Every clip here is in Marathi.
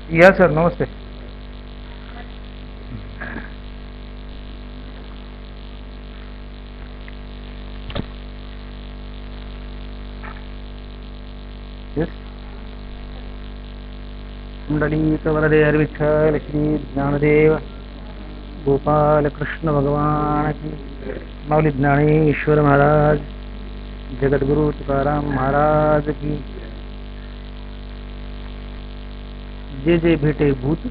या सर नमस्ते. येस. कुंडलीक वरदे हरी विठ्ठल श्री ज्ञानदेव गोपाल कृष्ण भगवान की. माऊली ज्ञानेश्वर महाराज, जगद्गुरु तुकाराम महाराज की. जे जे भेटे भूत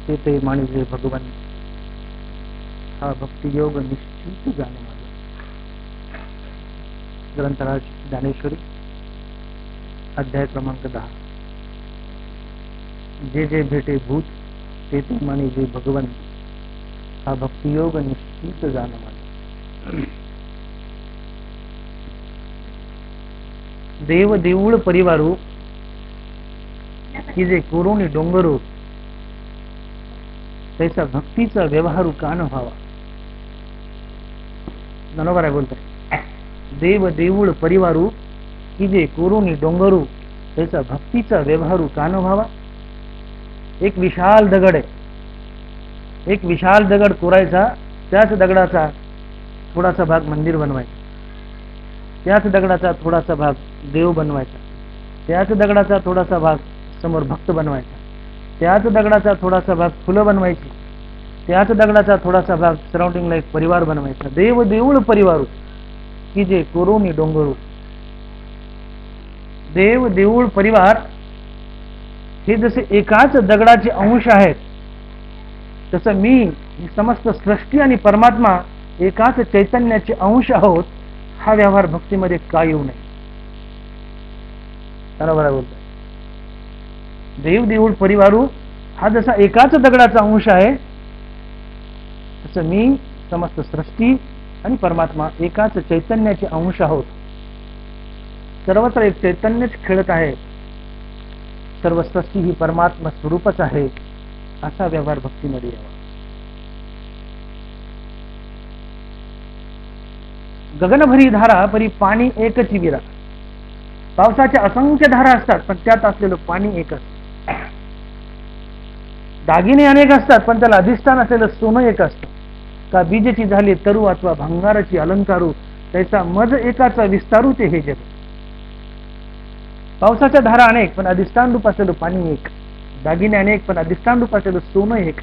ते ते मानिजे भगवान, हा भक्ती योग निश्चित जाणे माझा. ग्रंथराज ज्ञानेश्वरी अध्याय क्रमांक 10. जे जे भेटे भूत ते ते मानिजे भगवान, हा भक्ती योग निश्चित जाणे माझा. देव देऊळ परिवारू की जे कोरोनी डोंगरू, त्याचा भक्तीचा व्यवहारू कान व्हावा. बरोबर आहे बोलतोय. देव देऊळ परिवारू की जे कोरोनी डोंगरू, त्याचा भक्तीचा व्यवहारू कान व्हावा. एक विशाल दगड आहे, एक विशाल दगड कोरायचा, त्याच दगडाचा थोडासा भाग मंदिर बनवायचा, त्याच दगडाचा थोडासा भाग देव बनवायचा, त्याच दगडाचा थोडासा भाग समोर भक्त बनवायचा, त्याच दगडाचा थोडासा भाग फुलं बनवायची, त्याच दगडाचा थोडासा भाग सराउंडिंगला एक परिवार बनवायचा. देव देऊळ परिवारू की जे कोरोनी डोंगरू. देव देऊळ परिवार हे जसे एकाच दगडाचे अंश आहेत, तसं मी समस्त सृष्टी आणि परमात्मा एकाच चैतन्याचे अंश आहोत. हा व्यवहार भक्तीमध्ये का येऊ नये. बरोबर बोलतोय. देव देऊळ परिवारू हा जसा एकाच दगडाचा अंश आहे, तसं मी समस्त सृष्टी आणि परमात्मा एकाच चैतन्याचे अंश आहोत. सर्वत्र एक चैतन्यच खेळत आहे, सर्व सृष्टी ही परमात्मा स्वरूपच आहे. असा व्यवहार भक्तीमध्ये यावा. गगनभरी धारा परी पाणी एकच विरा. पावसाच्या असंख्य धारा असतात, पण त्यात असलेलं पाणी एकच. दागिने अनेक असतात, पण त्याला अधिष्ठान असलेलं सोनं एक असतं. का बीजेची झाली तरु अथवा भंगाराची अलंकारू, त्याचा मज एकाचा विस्तारू ते हे जग. पावसाच्या धारा अनेक, पण अधिष्ठान रूप असलेलं पाणी एक. दागिने अनेक, पण अधिष्ठान रूप असलेलं सोनं एक.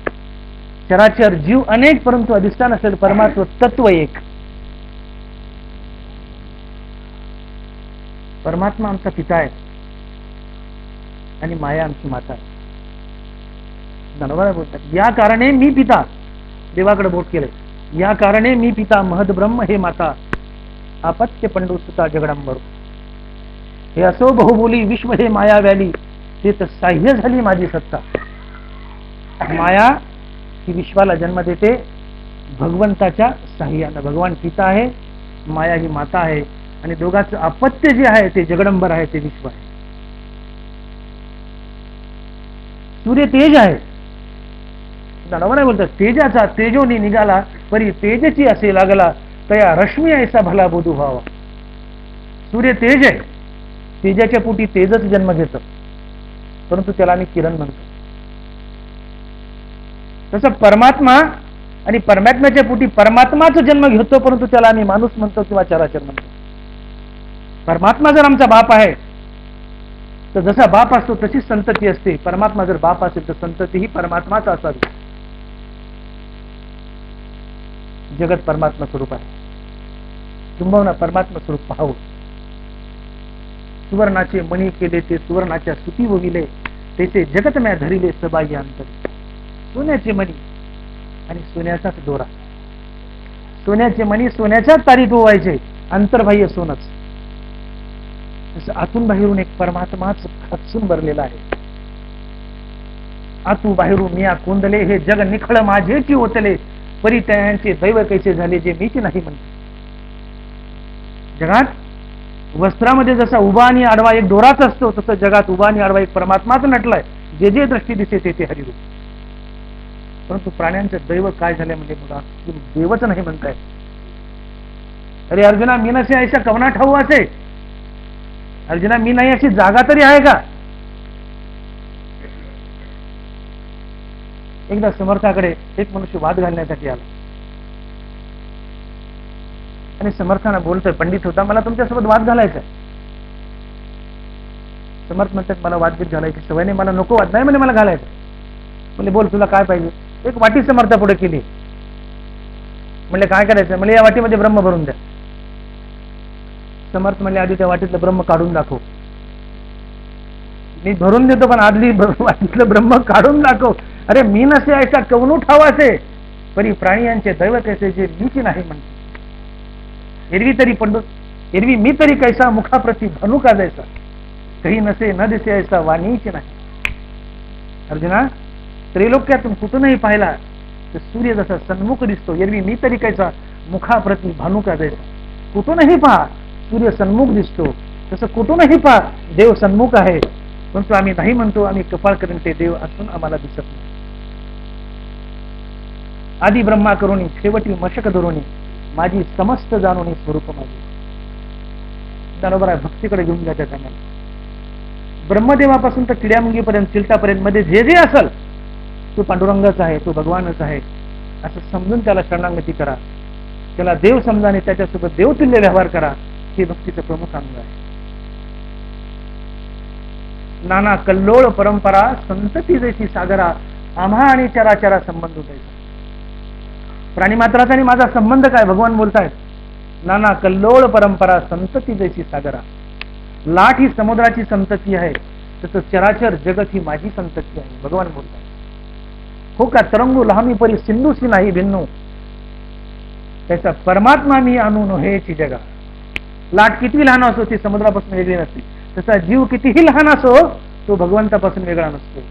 चराचर जीव अनेक, परंतु अधिष्ठान असलेलं परमात्म तत्व एक. परमात्मा आमचा पिता आहे आणि माया आमची माता आहे. बोलतात. या कारणे मी पिता, देवाकडे बोट केले, या कारणे मी पिता महद ब्रह्म हे माता, आपत्य पंडुसुता जगडंबर. हे असो बहुबोली विश्व हे माया व्याली, ते तर साह्य झाली माझी सत्ता. माया ही विश्वाला जन्म देते भगवंताच्या साह्यानं. भगवान पिता आहे, माया ही माता आहे, आणि दोघांचं अपत्य जे आहे ते जगडंबर आहे, ते विश्व आहे. सूर्य तेज आहे. नाही बोलतात. तेजाचा तेजोनी निघाला, परी तेजची असे लागला, तया रश्मी ऐसा भला बोधू व्हावा. सूर्य तेज आहे, तेजाच्या पोटी तेजच जन्म घेतं, परंतु त्याला आम्ही किरण म्हणतो. तसं परमात्मा आणि परमात्म्याच्या पोटी परमात्माच जन्म घेतो, परंतु त्याला आम्ही माणूस म्हणतो किंवा चराचर म्हणतो. परमात्मा जर आमचा बाप आहे, तर जसा बाप असतो तशीच संतती असते. परमात्मा जर बाप असेल तर संतती ही परमात्माच असावी. जगत परमात्मा स्वरूप आहे. तुंबवना परमात्मा स्वरूप पाहावं. सुवर्णाचे मणी केले ते सुवर्णाच्या सुती वविले, त्याचे जगत म्या धरिले सबाई अंतर. सोन्याचे मणी आणि सोन्याचाच दोरा. सोन्याचे मणी सोन्याच्याच तारीत ओवायचे, अंतर्बाह्य सोनच. आतून बाहेरून एक परमात्माच खचून भरलेला आहे. आतू बाहेरून मिया कोंदले, हे जग निखळ माझेची ओतले, परी त्यांचे दैव कैसे झाले जे मीच नाही म्हणते. जगात वस्त्रामध्ये जसा उभा आणि आडवा एक दोराच असतो, तसं जगात उभा आणि आडवा एक परमात्माच नटलाय. जे जे दृष्टी दिसे ते ते हरिरूप. परंतु प्राण्यांचं दैव काय झालंय म्हणजे मुला देवच नाही म्हणताय. अरे अर्जुना, मी नसे ऐशा कवना ठाऊ असे. अर्जुना, मी नाही अशी जागा तरी आहे का. एकदा समर्थाकडे एक मनुष्य वाद घालण्यासाठी आला आणि समर्थांना बोलतोय, पंडित होता, मला तुमच्यासोबत वाद घालायचा. समर्थ म्हणतात, मला वादगीत घालायची सवय नाही, मला नको वाद नाही म्हणजे मला घालायचं. म्हणजे बोल, तुला काय पाहिजे? एक वाटी समर्था पुढे केली. म्हणजे काय करायचं? म्हणजे या वाटीमध्ये ब्रह्म भरून द्या. समर्थ म्हणजे आधी त्या वाटीतलं ब्रह्म काढून दाखव. मी भरून देतो पण आदली वाटीतलं ब्रह्म काढून दाखव. अरे मी नसे ऐसा कवनू ठावासे, परी प्राणी यांचे दैव कैसे जे मीची नाही म्हणते. एरवी तरी पंडित, एरवी मी तरी कैसा मुखाप्रती भनू का जैसा, काही नसे न दिसे ऐसा वाणीच नाही. अर्जुना, त्रैलोक्यातून कुठूनही पाहिला तर सूर्य जसा सन्मुख दिसतो, एरवी मी तरी कैसा मुखाप्रती भानू का जैसा. कुठूनही पहा सूर्य सन्मुख दिसतो, तसं कुठूनही पहा देव सन्मुख आहे. परंतु आम्ही नाही म्हणतो, आम्ही कपाळ करून ते देव असून आम्हाला दिसत नाही. आधी ब्रह्मा करुणी शेवटी मशक धरुणी, माझी समस्त जाणून स्वरूप माझे. बरोबर आहे, भक्तीकडे घेऊन जायच्या कामाला. ब्रह्मदेवापासून तर किड्यामुंगीपर्यंत, चिलटापर्यंत मध्ये जे जे असेल तो पांडुरंगच आहे, तो भगवानच आहे असं समजून त्याला शरणागती करा. त्याला देव समजा आणि त्याच्यासोबत देवतुल्य व्यवहार करा. हे भक्तीचं प्रमुख अंग आहे. नाना कल्लोळ परंपरा संतती जैसी सागरा, आम्हा आणि चराचरा संबंध द्यायचा. प्राणी मात्राचा आणि माझा संबंध काय? भगवान बोलतायत, नाना कल्लोळ परंपरा संतती जैसी सागरा. लाट ही समुद्राची संतती आहे, तसं चराचर जगत ही माझी संतती आहे. भगवान बोलतात, हो का तरंगू लहामी परी सिंधूसी नाही भिन्नू, त्याचा परमात्मा मी आणून हेची जगा. लाट किती लहान असो ती समुद्रापासून वेगळी नसते, तसा जीव कितीही लहान असो तो भगवंतापासून वेगळा नसतो.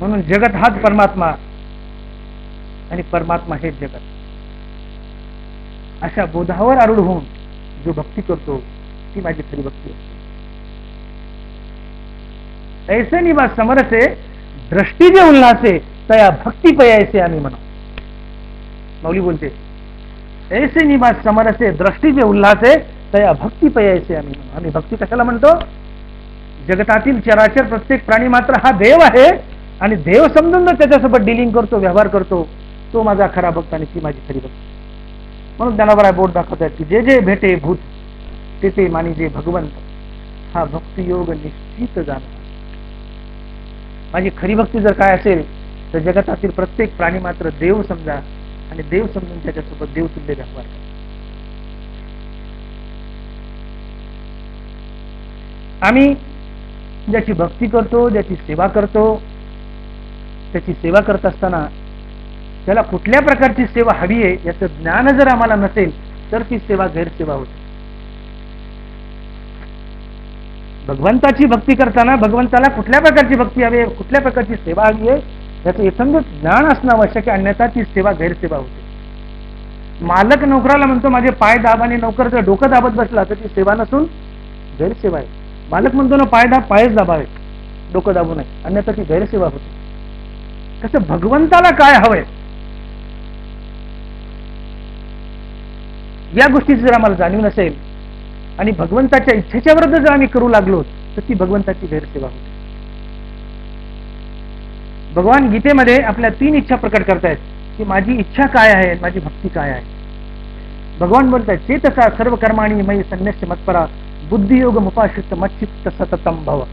म्हणून जगत हाच परमात्मा आणि परमात्मा हेच जगत. अशा बोधावर आरूढ होऊन जो भक्ती करतो ती माझी खरी भक्ती असते. ऐसे निवास समरसे दृष्टी जे उल्हासे, तया भक्ती पयायसे आम्ही म्हणा. माऊली बोलते, ऐसे निवास समरसे दृष्टी जे उल्हासे, तया भक्ती पयायसे आम्ही म्हणा. आम्ही भक्ती कशाला म्हणतो? जगतातील चराचर प्रत्येक प्राणी मात्र हा देव आहे आणि देव समजून जर त्याच्यासोबत डिलिंग करतो, व्यवहार करतो, तो माझा खरा भक्त आणि ती माझी खरी भक्ती. म्हणून ज्ञानोबा बोट दाखवतात की जे जे भेटे भूत ते ते मानी जे भगवंत, हा भक्तियोग निश्चित जाणा. माझी खरी भक्ती जर काय असेल तर जगतातील प्रत्येक प्राणी मात्र देव समजा आणि देव समजून त्याच्यासोबत देवतुल्य व्यवहार करा. आम्ही ज्याची भक्ती करतो, ज्याची सेवा करतो, त्याची सेवा करत असताना त्याला कुठल्या प्रकारची सेवा हवी आहे याचं ज्ञान जर आम्हाला नसेल तर ती सेवा गैरसेवा होते. भगवंताची भक्ती करताना भगवंताला कुठल्या प्रकारची भक्ती हवी आहे, कुठल्या प्रकारची सेवा हवी आहे याचं एकंदर ज्ञान असणं आवश्यक आहे, अन्यथा ती सेवा गैरसेवा होते. मालक नोकराला म्हणतो माझे पाय दाब आणि नोकर जर डोकं दाबत बसला तर ती सेवा नसून गैरसेवा आहे. मालक म्हणतो ना पाय दाब, पायच दाबावे, डोकं दाबू नये, अन्यथा ती गैरसेवा होते. कसं भगवंताला काय हवंय या गोष्टीची जर आम्हाला जाणीव नसेल आणि भगवंताच्या इच्छेच्या विरुद्ध जर आम्ही करू लागलो तर ती भगवंताची गैरसेवा होते. भगवान गीतेमध्ये आपल्या 3 इच्छा प्रकट करतायत की माझी इच्छा काय आहे, माझी भक्ती काय आहे. भगवान बोलतायत चेतसा सर्व कर्माणी मयि संन्यस्य मत्परा, बुद्धियोग मुपाश्रित मच्चित्त सततम भव.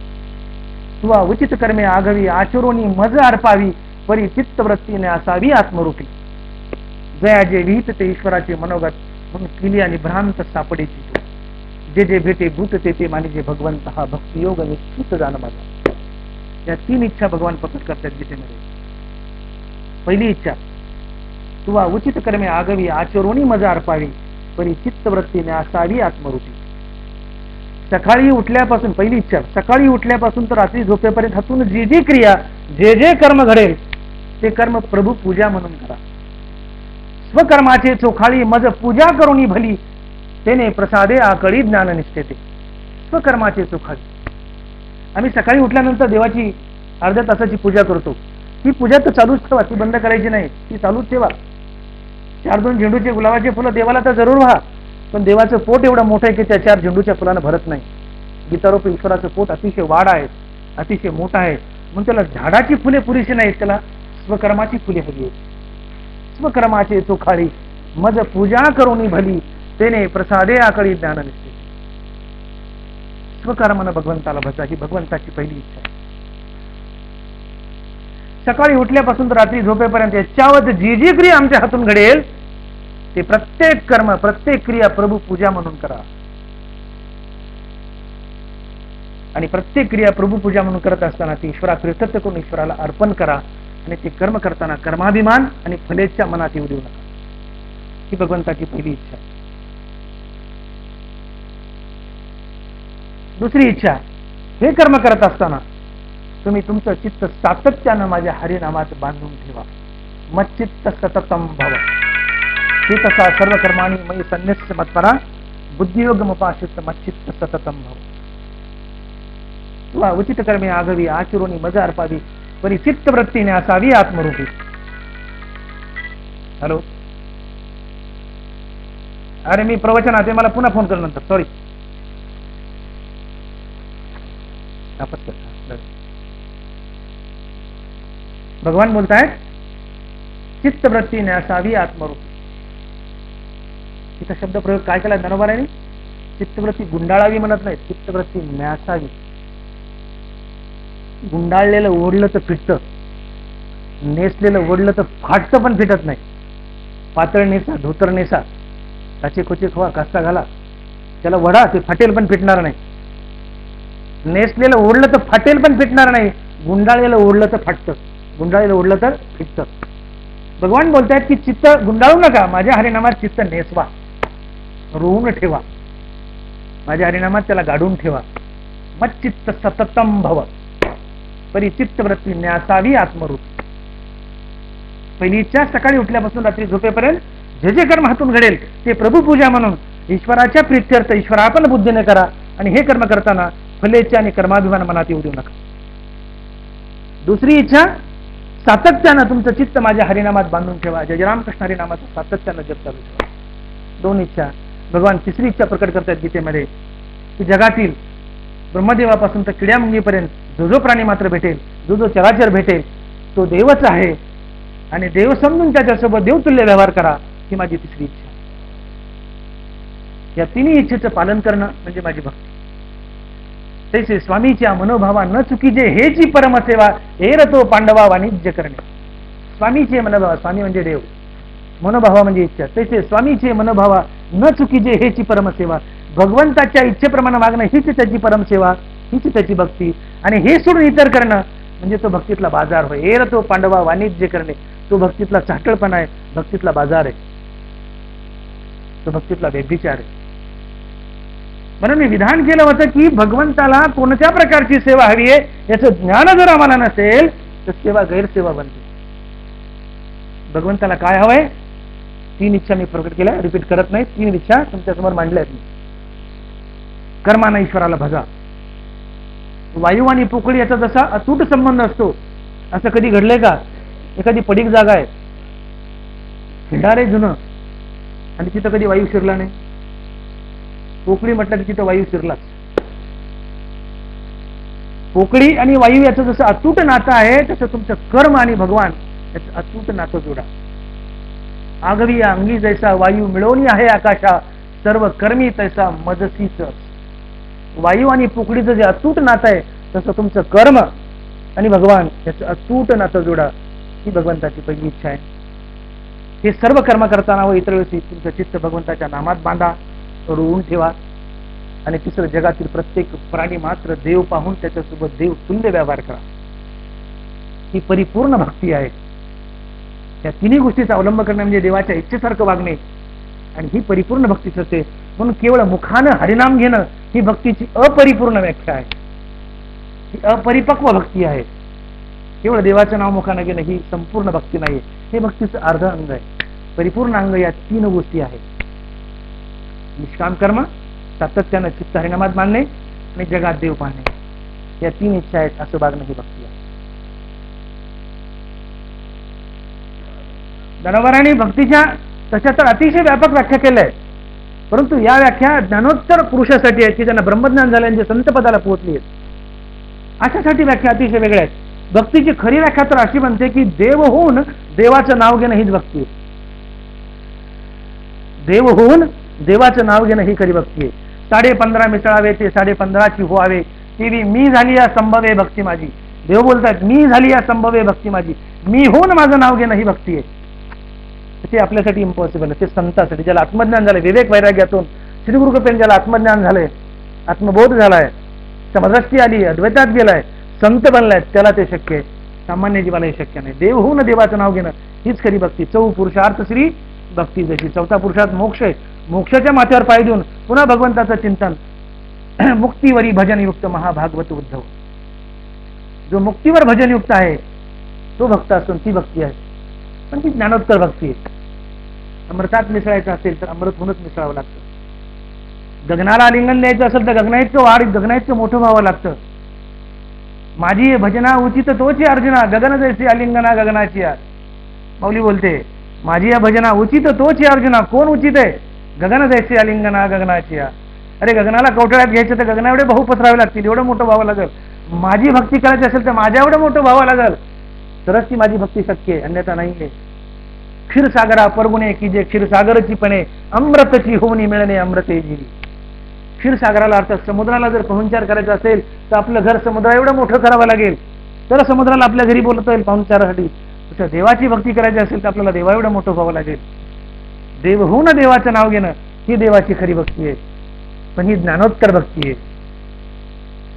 तुवा उचित कर्मे आघवी, आचरोनी मज अर्पावी, परी चित्तवृत्तीने असावी आत्मरूपी. जया जे विहित ते ईश्वराचे मनोगत, म्हणून केली आणि भ्रांत सापडेची. जे जे भेटे भूत ते ते मानी जे भगवंत, हा भक्तियोग निश्चित जाण माझा. या 3 इच्छा भगवान प्रकट करतात गीतेमध्ये. पहिली इच्छा, तुवा उचित कर्मे आगवी, आचरोनी मज अर्पावी, परी चित्तवृत्तीने असावी आत्मरूपी. सकाळी उठल्यापासून पहिली इच्छा, सकाळी उठल्यापासून तर रात्री झोपेपर्यंत हातून जी जी क्रिया, जे जे कर्म घडेल ते कर्म प्रभू पूजा म्हणून करा. स्वकर्माचे चोखाळी मज पूजा करुणी भली, तेने प्रसादे आकळी ज्ञान निष्ठेते. स्वकर्माचे चोखाळी. आम्ही सकाळी उठल्यानंतर देवाची अर्ध्या तासाची पूजा करतो. ती पूजा तर चालूच ठेवा, ती बंद करायची नाही, ती चालूच ठेवा. 4-2 झेंडूचे गुलाबाचे फुलं देवाला तर जरूर व्हा, पण देवाचं पोट एवढं मोठं आहे की त्या 4 झेंडूच्या फुलानं भरत नाही. गीतारोपी ईश्वराचं पोट अतिशय वाढ आहे, अतिशय मोठं आहे. म्हणून त्याला झाडाची फुले पुरेशी नाहीत, त्याला स्वकर्माची फुले हवी आहेत. स्वकर्माचे चोखाळी मज पूजा करुणी भली, तेने प्रसादे आकळी ज्ञान निश्चित. स्वकर्मानं भगवंताला भजा ही भगवंताची पहिली इच्छा आहे. सकाळी उठल्यापासून तर रात्री झोपेपर्यंत याच्यावर जी जी क्रिया आमच्या हातून घडेल ते प्रत्येक कर्म, प्रत्येक क्रिया प्रभू पूजा म्हणून करा. आणि प्रत्येक क्रिया प्रभू पूजा म्हणून करत असताना ती ईश्वरा कृतज्ञ करून ईश्वराला अर्पण करा. आणि ते कर्म करताना कर्माभिमान आणि फलेच्या मनात येऊ देऊ नका. ही भगवंताची पहिली इच्छा. दुसरी इच्छा, हे कर्म करत असताना तुम्ही तुमचं चित्त सातत्यानं माझ्या हरिनामात बांधून ठेवा. मच्चित्त सततम भव, हे तसा सर्व कर्माणी मयी संन्यस्य मत्परा, बुद्धियोगमुपाश्रित मच्चित्त सततम भव. तुला उचित कर्मे आगवी, आचुरोनी मज अर्पावी, परी चित्तवृत्तीने असावी आत्मरूपी. हॅलो, अरे मी प्रवचनात आहे, मला पुन्हा फोन कर नंतर. सॉरी. भगवान बोलतायत चित्तवृत्तीने असावी आत्मरूपी. तिचा शब्द प्रयोग काय केला ज्ञानोबारांनी? चित्तवृत्ती गुंडाळावी म्हणत नाही, चित्तवृत्ती न्यासावी. गुंडाळलेलं ओढलं तर फिटतं, नेसलेलं ओढलं तर फाटतं पण फिटत नाही. पातळ नेसा, धोतर नेसा, काचे कोचे खवा, कास्ता घाला, त्याला वडा, ते फाटेल पण फिटणार नाही. नेसलेलं ओढलं तर फाटेल पण फिटणार नाही, गुंडाळलेलं ओढलं तर फाटतं, गुंडाळलेलं ओढलं तर फिटतं. भगवान बोलतायत की चित्त गुंडाळू नका, माझ्या हरिनामात चित्त नेसवा, रोवून ठेवा, माझ्या हरिनामात त्याला गाडून ठेवा. मच्चित्त सततम भव, परी चित्तवृत्ती न्यासावी आत्मरूपी. पहिली इच्छा, सकाळी उठल्यापासून रात्री झोपेपर्यंत जे जे कर्म हातून घडेल ते प्रभू पूजा म्हणून ईश्वराच्या प्रीत्यर्थ ईश्वरापन बुद्धीने करा. आणि हे कर्म करताना फलेचे आणि कर्माभिमान मनात येऊ देऊ नका. दुसरी इच्छा, सातत्यानं तुमचं चित्त माझ्या हरिनामात बांधून ठेवा. जय रामकृष्ण हरिनामाचं सातत्यानं जप चालू ठेवा. दोन इच्छा. भगवान तिसरी इच्छा प्रकट करतात गीतेमध्ये की जगातील ब्रह्मदेवापासून तर किड्यामुंगीपर्यंत जो जो प्राणी मात्र भेटेल, जो जो चराचर भेटेल तो देवच आहे आणि देव समजून त्याच्यासोबत देवतुल्य व्यवहार करा, ही माझी तिसरी इच्छा. या तिन्ही इच्छेचं पालन करणं म्हणजे माझी भक्ती. तैसे स्वामीच्या मनोभावा न चुकीजे हेची परमसेवा, एरतो पांडवा वाणिज्य करणे. स्वामीचे मनोभावा, स्वामी म्हणजे देव, मनोभावा म्हणजे इच्छा. तैसे स्वामीचे मनोभावा न चुकीजे हेची परमसेवा, भगवंताच्या इच्छेप्रमाणे वागणं हीच त्याची परमसेवा, हीच त्याची भक्ती. आणि हे सोडून इतर करणं म्हणजे तो भक्तीतला बाजार होय. एरतो पांडवा वाणिज्य करणे, तो भक्तीतला चाटळपणा आहे, भक्तीतला बाजार आहे, तो भक्तीतला व्यभिचार आहे. म्हणून मी विधान केलं होतं की भगवंताला कोणत्या प्रकारची सेवा हवी आहे याचं ज्ञान जर आम्हाला नसेल तर सेवा गैरसेवा बनते. भगवंताला काय हवंय? तीन इच्छा मी प्रकट केल्या, रिपीट करत नाही. तीन इच्छा तुमच्यासमोर मांडल्या आहेत मी. कर्मानं ईश्वराला भजा. वायू आणि पोकळी याचा जसा अतूट संबंध असतो असं कधी घडलंय का? एखादी पडीक जागा आहे, खिंडारे जुनं, आणि तिथं कधी वायू शिरला नाही. पोकळी म्हटलं की तिथं वायू शिरलाच. पोकळी आणि वायू याचं जसं अतूट नातं आहे तसं तुमचं कर्म आणि भगवान याचं अतूट नातं जोडा. आगवी अंगी जैसा वायू मिळवणी आहे आकाशा, सर्व कर्मी तैसा मदसीच. वायू आणि पोकळीचं जे अतूट नातं आहे तसं तुमचं कर्म आणि भगवान याचं अतूट नातं जोडा, ही भगवंताची पहिली इच्छा आहे. हे सर्व कर्म करताना व इतर वेळी तुमचं चित्त भगवंताच्या नामात बांधा, रोवून ठेवा. आणि तिसरं, जगातील प्रत्येक प्राणी मात्र देव पाहून त्याच्यासोबत देव तुल्य व्यवहार करा, ही परिपूर्ण भक्ती आहे. या तिन्ही गोष्टीचा अवलंब करणे म्हणजे देवाच्या इच्छेसारखं वागणे, आणि ही परिपूर्ण भक्ती ठरते. म्हणून केवळ मुखानं हरिनाम घेणं ही भक्तीची अपरिपूर्ण व्याख्या आहे, ही अपरिपक्व भक्ती आहे. केवळ देवाचं नाव मुखानं घेणं ही संपूर्ण भक्ती नाही, हे भक्तीचं अर्ध अंग आहे. परिपूर्ण अंग या तीन गोष्टी आहेत: निष्काम कर्म, सातत्यानं चित्त हरिनामात बांधणे आणि जगात देव पाहणे. या तीन इच्छा आहेत, असं वागणं ही भक्ती आहे. ज्ञानोबारांनी भक्तीच्या तशा तर अतिशय व्यापक व्याख्या केल्या आहेत, परंतु या व्याख्या ज्ञानोत्तर पुरुषासाठी आहेत की ज्यांना ब्रह्मज्ञान झालं, जे संत पदाला पोहोचली आहेत, अशासाठी व्याख्या अतिशय वेगळ्या आहेत. भक्तीची खरी व्याख्या तर अशी म्हणते की देव होऊन देवाचं नाव घेणं हीच भक्ती आहे. देव होऊन देवाचं नाव घेणं ही खरी भक्ती आहे. 15.5 मिसळावे ते 15.5ची व्हावे, ती मी झाली या संभवे भक्ती माझी. देव बोलतात मी झाली या संभवे भक्ती माझी, मी होऊन माझं नाव घेणं ही भक्ती आहे. ते आपल्यासाठी इम्पॉसिबल आहे. ते संतांसाठी, ज्याला आत्मज्ञान झालंय, विवेक वैराग्यातून श्री गुरु कृपेने ज्याला आत्मज्ञान झालंय, आत्मबोध झालाय, समदृष्टी आली, अद्वैतात गेलाय, संत बनलाय, त्याला ते शक्य आहे. सामान्य जीवाला हे शक्य नाही. देव होऊन देवाचं नाव घेणं हीच खरी भक्ती. 4 पुरुषार्थ श्री भक्ती जशी. 4था पुरुषार्थ मोक्ष आहे. मोक्षाच्या माथ्यावर पाय देऊन पुन्हा भगवंताचं चिंतन. मुक्तीवरी भजनयुक्त महाभागवत उद्धव. जो मुक्तीवर भजनयुक्त आहे तो भक्त असून ती भक्ती आहे, पण ती ज्ञानोत्तर भक्ती आहे. अमृतात मिसळायचं असेल तर अमृत होऊनच मिसळावं लागतं. गगनाला आलिंगन द्यायचं असेल तर गगनाईचं वाढ, गगनाईचं मोठं व्हावं लागतं. माझी भजना उचित तोची अर्जुना, गगन जैसी आलिंगना गगनाची यार. माऊली बोलते माझी या भजना उचित तोची अर्जुना. कोण उचित आहे? गगन जैसी आलिंगना गगनाची यार. अरे गगनाला कवटाळ्यात घ्यायचं तर गगना एवढे बहु पसरावे लागतील, एवढं मोठं व्हावं लागेल. माझी भक्ती करायची असेल तर माझ्या एवढं मोठं व्हावं लागेल, तरच ती माझी भक्ती शक्य आहे, अन्यथा नाही आहे. क्षीरसागरा परगुणे की जे क्षीरसागरची पणे, अमृतची होऊनी मिळणे अमृते जीवी. क्षीरसागराला अर्थात समुद्राला जर पाहुणचार करायचा असेल तर आपलं घर समुद्रा एवढं मोठं करावं लागेल, तर समुद्राला आपल्या घरी बोलता येईल पाहुणचारासाठी. तसं देवाची भक्ती करायची असेल तर आपल्याला देवा एवढं मोठं व्हावं लागेल. देव होऊन देवाचं नाव घेणं ही देवाची खरी भक्ती आहे, पण ही ज्ञानोत्तर भक्ती आहे.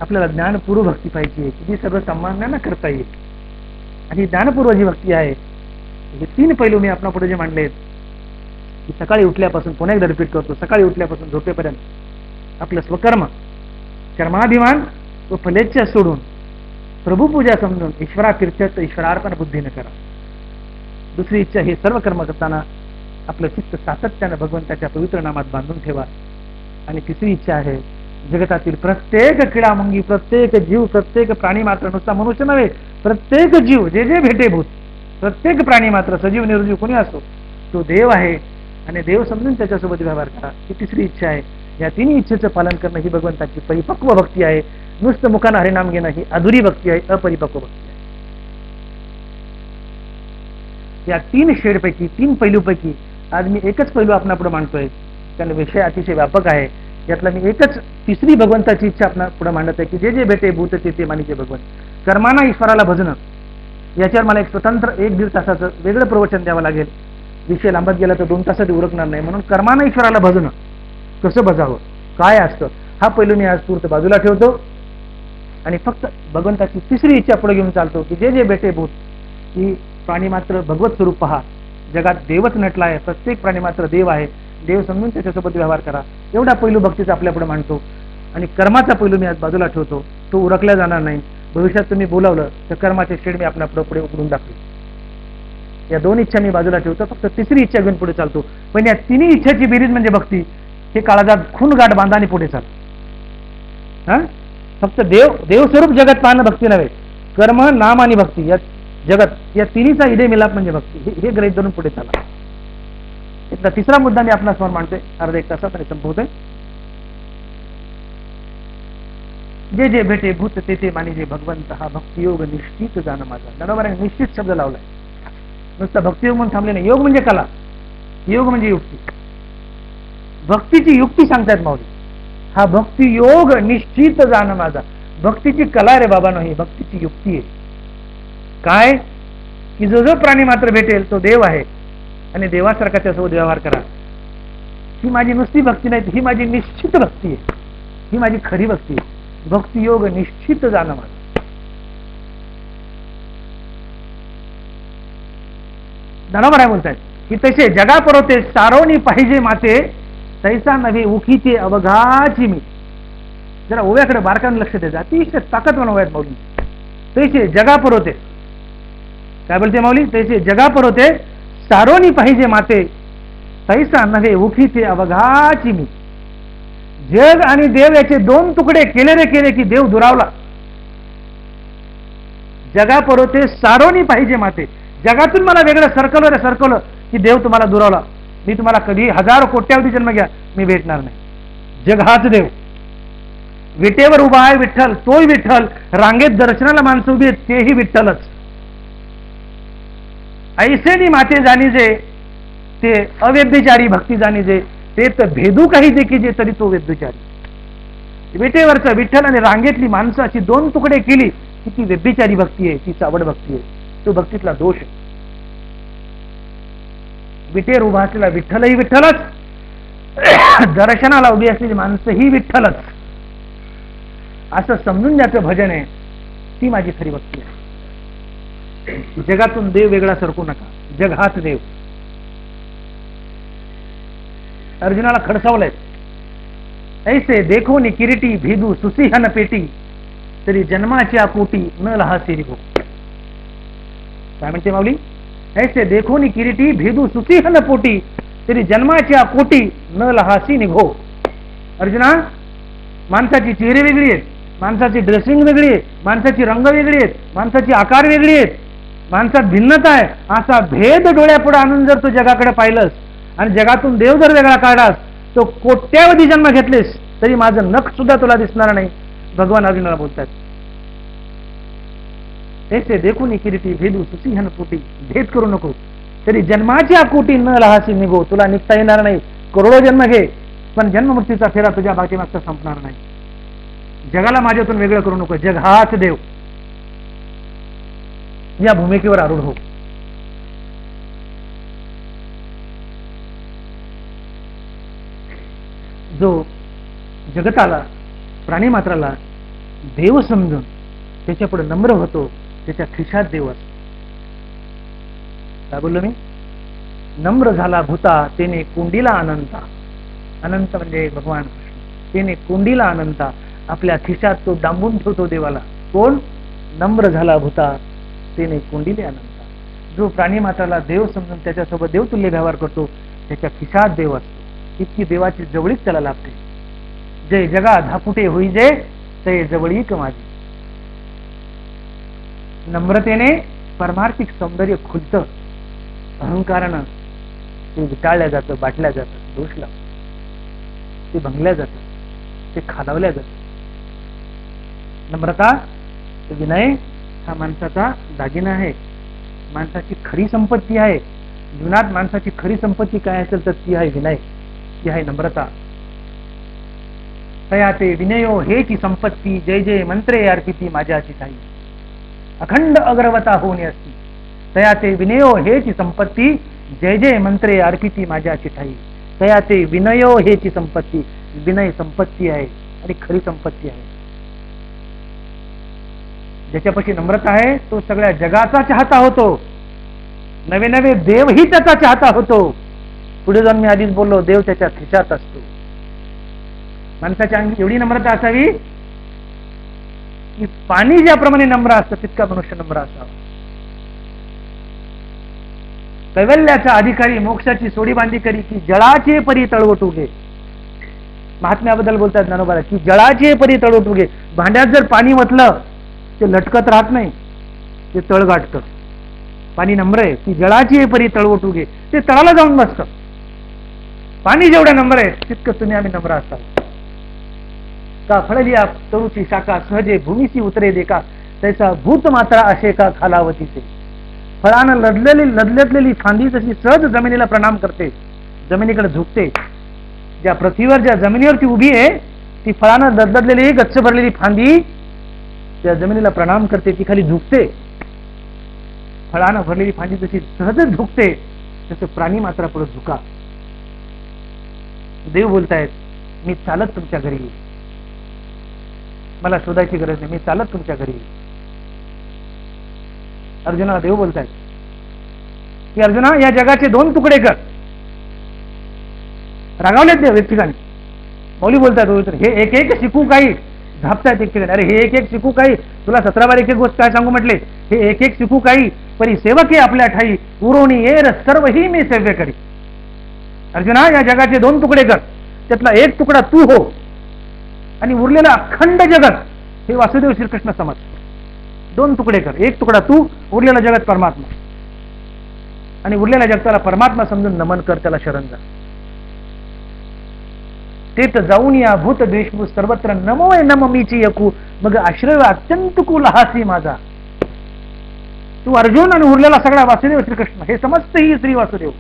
आपल्याला ज्ञानपूर्व भक्ती पाहिजे की जी सर्वसामान्यांना करता येईल. आणि ज्ञानपूर्व जी भक्ती आहे, हे 3 पैलू मी आपल्या पुढे जे मांडलेत, की सकाळी उठल्यापासून, पुन्हा एकदा रिपीट करतो, सकाळी उठल्यापासून झोपेपर्यंत आपलं स्वकर्म, कर्माभिमान व फलेच्छा सोडून प्रभुपूजा समजून ईश्वरातीर्थत ईश्वरार्पण बुद्धीने करा. दुसरी इच्छा, हे सर्व कर्म करताना आपलं चित्त सातत्यानं भगवंताच्या पवित्र नामात बांधून ठेवा. आणि तिसरी इच्छा आहे, जगतातील प्रत्येक किडामुंगी, प्रत्येक जीव, प्रत्येक प्राणी मात्र, नुसता मनुष्य नव्हे, प्रत्येक जीव जे जे भेटेभूत, प्रत्येक प्राणी मात्र, सजीव निर्जीव कोणी असो, तो देव आहे आणि देव समजून त्याच्यासोबत व्यवहार करा. ही तिसरी इच्छा आहे. या 3 इच्छेचं पालन करणं ही भगवंताची परिपक्व भक्ती आहे. नुसतं मुखानं हरिनाम घेणं ही अधुरी भक्ती आहे, अपरिपक्व भक्ती आहे. या 3 शेडपैकी, 3 पैलूपैकी आज मी एकच पैलू आपणापुढे मांडतोय, कारण विषय अतिशय व्यापक आहे. यातला मी एकच तिसरी भगवंताची इच्छा आपल्या पुढे मांडत आहे, की जे जे भेटे भूत ते मानिचे भगवंत. कर्माना ईश्वराला भजणं, याच्यावर मला एक स्वतंत्र 1-1.5 तासाचं वेगळं प्रवचन द्यावं लागेल. विषय लांबत गेला तर 2 तासात उरकणार नाही. म्हणून कर्माना ईश्वराला भजणं कसं भजावं, काय असतं, हा पैलू मी आज पुरतं बाजूला ठेवतो आणि फक्त भगवंताची तिसरी इच्छा पुढे घेऊन चालतो, की जे जे भेटे भूत, की प्राणी मात्र भगवत स्वरूप पहा. जगात देवच नटला आहे, प्रत्येक प्राणी मात्र देव आहे, देव समजून त्याच्यासोबत व्यवहार करा. एवढा पैलू भक्तीचा आपल्यापुढे मांडतो. आणि कर्माचा पैलू मी आज बाजूला ठेवतो, तो उरकला जाणार नाही. भविष्यात तुम्ही बोलावलं तर कर्माचे शेड मी आपल्या पुढे उघडून दाखवेन. या 2 इच्छा मी बाजूला ठेवतो, फक्त तिसरी इच्छा घेऊन पुढे चालतो. पण या 3 इच्छाची बेरीज म्हणजे भक्ती. हे काळात खून गाठ बांधा आणि पुढे चाल. फक्त देवस्वरूप जगत पाहणं भक्ती नव्हे, कर्म, नाम आणि भक्ती या जगत, या 3चा इडे मिलाप म्हणजे भक्ती. हे गृहीत धरून पुढे चाला. इथला तिसरा मुद्दा मी आपल्या समोर मांडतोय, अर्धा 1 तासात आणि संपवतोय. जे जे भेटे भूत ते मानिजे भगवंत, हा भक्तियोग निश्चित जाणं माझा. बरोबर आहे, निश्चित शब्द लावलाय. नुसता भक्तियोग म्हणून थांबले नाही. योग म्हणजे कला, योग म्हणजे युक्ती. भक्तीची युक्ती सांगतायत माऊली. हा भक्तियोग निश्चित जाणं माझा. भक्तीची कला रे बाबा, नाही भक्तीची युक्ती आहे. काय की जो जो प्राणी मात्र भेटेल तो देव आहे आणि देवासारखा त्यासोबत व्यवहार करा. ही माझी नुसती भक्ती नाही, ही माझी निश्चित भक्ती आहे, ही माझी खरी भक्ती आहे. भक्तियोग निश्चित जाणं माझं. धनोबराय बोलतायत की तसे जगा परवते सारोनी पाहिजे माते, तैसा नव्हे उखीचे अवघाची मी. जरा ओव्याकडे बारकाने लक्ष द्यायचं, अतिशय ताकदवान ओव्यात माऊली. तैसे जगा परवते, काय बोलते माऊली? तैसे जगा परवते सारोनी पाहिजे माते, तैसा नव्हे उखीचे अवघाची मी. जग आणि देव याचे 2 तुकडे केले रे केले की देव दुरावला. जगा परवते सारोनी पाहिजे माते. जगातून मला वेगळं सरकवलं की देव तुम्हाला दुरावला. मी तुम्हाला कधी 1000 कोट्यावधी जन्म घ्या, मी भेटणार नाही. जग हाच देव. विटेवर उभा आहे विठ्ठल, तोही विठ्ठल. रांगेत दर्शनाला माणसं उभी आहेत, तेही विठ्ठलच. ऐसेनी माते जाणीजे, ते अव्यभिचारी भक्ती जाणीजे, ते तर भेदू काही देखीजे तरी तो व्यभिचारी. विटेवरचा विठ्ठल आणि रांगेतली माणसं अशी दोन तुकडे केली की ती व्यभिचारी भक्ती आहे, ती चावड भक्ती आहे, तो भक्तीतला दोष आहे. विटेवर उभा असलेला विठ्ठलही विठ्ठलच, दर्शनाला उभी असलेली माणसं ही विठ्ठलच, असं समजून ज्याचं भजन आहे ती माझी खरी भक्ती आहे. जगातून देव वेगळा सरकू नका, जग हाच देव. अर्जुनाला खडसावलंय. ऐसे देखो नि किरीटी भेदू सुसिहन पेटी, तरी जन्माच्या पोटी न लहासी निघो. काय म्हणते माऊली? ऐसे देखो नि किरीटी भेदू सुसिहन पोटी, तरी जन्माच्या कोटी न लहासी निघो. अर्जुना, माणसाची चेहरे वेगळी आहेत, माणसाची ड्रेसिंग वेगळी आहे, माणसाची रंग वेगळी आहेत, माणसाची आकार वेगळी आहेत, माणसात भिन्नता आहे. असा भेद डोळ्यापुढे आणून जर तू जगाकडे पाहिलंस आणि जगातून देव जर वेगळा काढलास, तो कोट्यावधी जन्म घेतलेस तरी माझं नख सुद्धा तुला दिसणार नाही. भगवान अर्जुनाला बोलतात. ऐसे देखून किरीटी भेदू सुसिहन पोटी, भेद करू नको, तरी जन्माच्या कोटी न लहासी निघो. तुला निघता येणार नाही, करोडो जन्म घे, पण जन्ममृत्यूचा फेरा तुझ्या बाकीमागचा संपणार नाही. जगाला माझ्यातून वेगळं करू नको, जग हाच देव. या भूमिकेवर आरूढ हो. जो जगताला, प्राणीमात्राला देव समजून त्याच्यापुढे नम्र होतो, त्याच्या खिशात देव असतो. काय बोललो मी? नम्र झाला भूता, तेने कुंडीला अनंता. अनंत म्हणजे भगवान कृष्ण. तेने कुंडीला अनंता, आपल्या खिशात तो डांबून ठेवतो देवाला. कोण? नम्र झाला भूता, तेने कुंडीले अनंता. जो प्राणीमात्राला देव समजून त्याच्यासोबत देवतुल्य व्यवहार करतो, त्याच्या खिशात देव असतो. इतकी देवाची जवळीक त्याला लाभते. जय जगा धापुटे होई जे, ते जवळीक माझी. नम्रतेने परमार्थिक सौंदर्य खुलतं, अहंकारानं ते विटाळल्या जातं, बाटल्या जातं, दोष लागतो, ते भंगल्या जातं, ते खालावल्या जातं. नम्रता, विनय हा माणसाचा दागिना आहे, माणसाची खरी संपत्ती आहे. जीवनात माणसाची खरी संपत्ती काय असेल तर ती आहे विनय, ती आहे नम्रता. तया ते विनयो हेची संपत्ती, जय जय मंत्रे अर्पिती माझ्याची ठाई. अखंड अग्रवता होणे असती. तया ते विनयो हेची संपत्ती, जय जय मंत्रे अर्पिती माझ्याची ठाई. तया ते विनयो हेची संपत्ती, विनय संपत्ती आहे आणि खरी संपत्ती आहे. ज्याच्यापाशी नम्रता आहे तो सगळ्या जगाचा चाहता होतो, नवे नवे देवही त्याचा चाहता होतो. पुढे जाऊन मी आधीच बोललो, देव त्याच्या खिशात असतो. माणसाच्या अंगी एवढी नम्रता असावी की पाणी ज्याप्रमाणे नम्र असतं तितका मनुष्य नम्र असावा. कैवल्याचा अधिकारी मोक्षाची सोडीबांधी करी, की जळाचे परी तळवटुगे. महात्म्याबद्दल बोलतात ज्ञानोबा की जळाचे परी तळवटुगे. भांड्यात जर पाणी वतलं ते लटकत राहत नाही, ते तळ गाठतं. पाणी नम्र आहे, की जळाची परी तळवटुगे, ते तळाला जाऊन बसतं. पाणी जेवढं नम्र आहे तितकं तुम्ही आम्ही नम्र असावं. का फळलिया तरुची शाखा सहजे भूमीशी उतरे देखा, त्याचा भूत मात्रा असे का खालावतीचे. फळानं लदलेली फांदी तशी सहज जमिनीला प्रणाम करते, जमिनीकडे झुकते. ज्या पृथ्वीवर, ज्या जमिनीवरती उभी आहे ती फळानं लदलेली गच्च भरलेली फांदी त्या जमिनीला प्रणाम करते, ती खाली झुकते. फळानं भरलेली फांदी जशी सहजच झुकते तसं प्राणी मात्रा पुढे झुका. देव बोलतायत, मी चालत तुमच्या घरी येईल, मला शोधायची गरज नाही, मी चालत तुमच्या घरी येईल. अर्जुनाला देव बोलतायत की अर्जुना, या जगाचे दोन तुकडे कर. रागावलेत देव एक ठिकाणी. मौली बोलतायत, हे एक एक शिकू काही. झापतायत एक ठिकाणी, अरे हे एक एक शिकू काही. तुला 17 बार एक एक गोष्ट काय सांगू म्हटले, हे एक एक शिकू काही. परी सेवके आपल्या ठाई, उरोणी येर सर्वही मी सेव्य करी. अर्जुना, या जगाचे दोन तुकडे कर, त्यातला एक तुकडा तू हो आणि उरलेला अखंड जगत हे वासुदेव श्रीकृष्ण समज. दोन तुकडे कर, एक तुकडा तू, उरलेला जगत परमात्मा. आणि उरलेल्या जगताला परमात्मा समजून नमन कर, त्याला शरण जा. तेत जाऊन या भूत द्वेषभू सर्वत्र नमोय नम मीची यकू मग आश्रय अत्यंत कुलहासी माझा. तू अर्जुन आणि उरलेला सगळा वासुदेव श्रीकृष्ण, हे समजत ही श्री वासुदेव.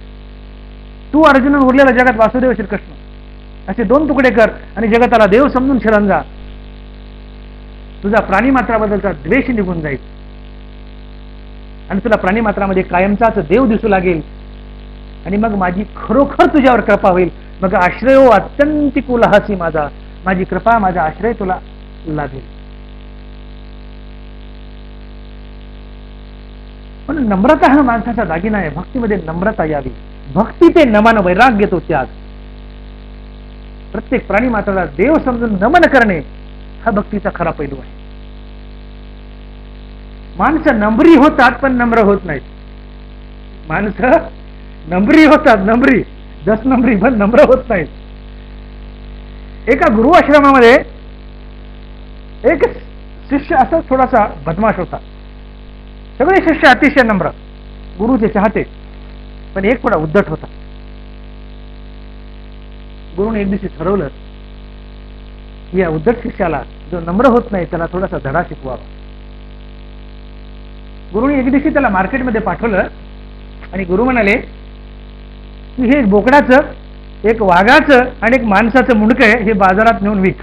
तू अर्जुन आणि उरलेला जगात वासुदेव श्रीकृष्ण असे दोन तुकडे कर आणि जगताला देव समजून शरण जा. तुझा प्राणीमात्राबद्दलचा द्वेष निघून जाईल आणि तुला प्राणीमात्रामध्ये कायमचाच देव दिसू लागेल आणि मग माझी खरोखर तुझ्यावर कृपा होईल. मग आश्रयो अत्यंत कुलहासी माझा, माझी कृपा माझा आश्रय तुला लागेल. पण नम्रता हा माणसाचा दागिना आहे. भक्तीमध्ये नम्रता यावी. भक्ती ते नमन, वैराग्य तो त्याग. प्रत्येक प्राणी मात्राला देव समजून नमन करणे हा भक्तीचा खरा पैलू आहे. माणसं नम्री होतात पण नम्र होत नाहीत. माणसं नम्री होतात, नम्री 10 नम्री, पण नम्र होत नाहीत. एका गुरु आश्रमामध्ये एक शिष्य असा थोडासा बदमाश होता. सगळे शिष्य अतिशय नम्र, गुरुचे चाहते, पण एक थोडा उद्धट होता. गुरुने एक दिवशी ठरवलं या उद्धट शिष्याला, जो नम्र होत नाही, त्याला थोडासा धडा शिकवावा. गुरुने एक दिवशी त्याला मार्केटमध्ये पाठवलं आणि गुरु म्हणाले की हे एक बोकडाचं, एक वाघाचं आणि एक माणसाचं मुंडकं आहे, हे बाजारात नेऊन विक.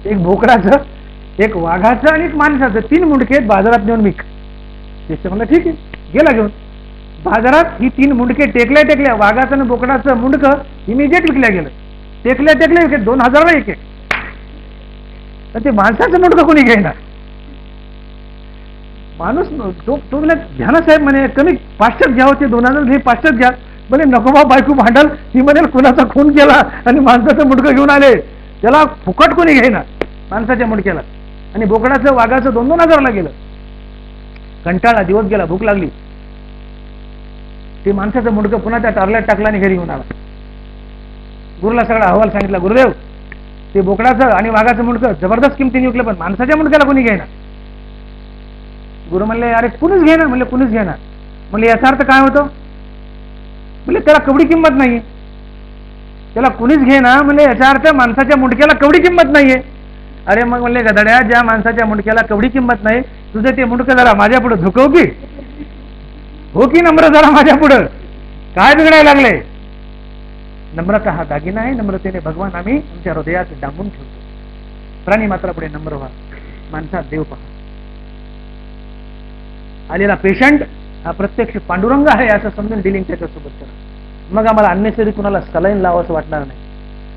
एक बोकडाचं, एक वाघाचं आणि एक माणसाचं, 3 मुंडके आहेत, बाजारात नेऊन विक. शिष्य म्हणलं ठीक आहे. गेला घेऊन बाजारात. ही 3 मुंडके टेकल्या, वाघाचं आणि बोकडाचं मुंडकं इमिजिएट विकल्या गेलं. टेकल्या विकत 2000ला एक. तर ते माणसाचं मुंडकं कोणी घेणार? माणूस तो घ्या साहेब म्हणे, कमी 500 घ्या होते, 2000 घे, 500 घ्या. म्हणे नको बा, बायको भांडल, ती म्हणेल कुणाचा खून केला आणि माणसाचं मुंडकं घेऊन आले. त्याला फुकट कोणी घेईना माणसाच्या मुंडक्याला. आणि बोकडाचं वाघाचं 2,000ला गेलं. कंटाळा, दिवस गेला, भूक लागली. ते माणसाचं मुंडकं पुन्हा त्या टारल्यात टाकला आणि घरी येऊन आला. गुरुला सगळा अहवाल सांगितला. गुरुदेव, ते बोकडाचं आणि वाघाचं मुंडकं जबरदस्त किमतीने विकलं, पण माणसाच्या मुंडक्याला कोणी घेईना. गुरु म्हणले अरे कुणीच घे ना. म्हणले कुणीच घे ना. म्हणले याचा अर्थ काय होतो? म्हणजे त्याला कवडी किंमत नाही. त्याला कुणीच घे ना म्हणजे याचा अर्थ माणसाच्या मुंडक्याला कवडी किंमत नाहीये. अरे मग म्हणले गधड्या, ज्या माणसाच्या मुंडक्याला कवडी किंमत नाही, तुझं ते मुंडकं जरा माझ्या पुढे झुकव की, हो की नम्र जरा माझ्या पुढं, काय बिघडायला लागले? नम्रता हा दागिना आहे. नम्रतेने भगवान आम्ही आमच्या हृदयात डांबून ठेवतो. प्राणी मात्र पुढे नम्र व्हा. माणसात देव पहा. आलेला पेशंट हा प्रत्यक्ष पांडुरंग आहे असं समजून डिलिंग त्याच्यासोबत करा. मग आम्हाला अन्यसरी कुणाला सलाईन लावा असं वाटणार नाही.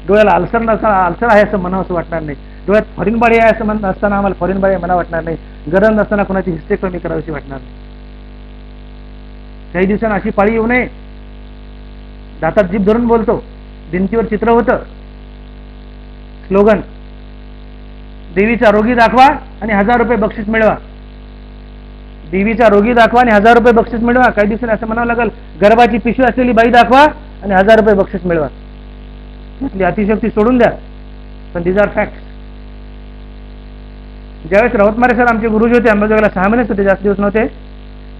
डोळ्याला अल्सर आहे असं म्हणावं असं वाटणार नाही. डोळ्यात फॉरेन बॉडी आहे असं म्हणत असताना आम्हाला फॉरेन बॉडी म्हणा वाटणार नाही. गरज नसताना कोणाची हिस्टेक्टॉमी करावीशी वाटणार नाही. काही दिवसांना अशी पाळी येऊ नये. दातात जीभ धरून बोलतो, भिंतीवर चित्र होतं, स्लोगन देवीचा रोगी दाखवा आणि 1000 रुपये बक्षीस मिळवा. देवीचा रोगी दाखवा आणि 1000 रुपये बक्षीस मिळवा. काही दिवसांनी असं म्हणावं लागेल, गर्भाची पिशवी असलेली बाई दाखवा आणि 1000 रुपये बक्षीस मिळवा. म्हटली अतिशक्ती सोडून द्या, पण दीज आर फॅक्ट्स. ज्यावेळेस राऊतमारे सर आमचे गुरुजी होते, अंबाजोगाईला 6 महिनेच होते, जास्त दिवस नव्हते.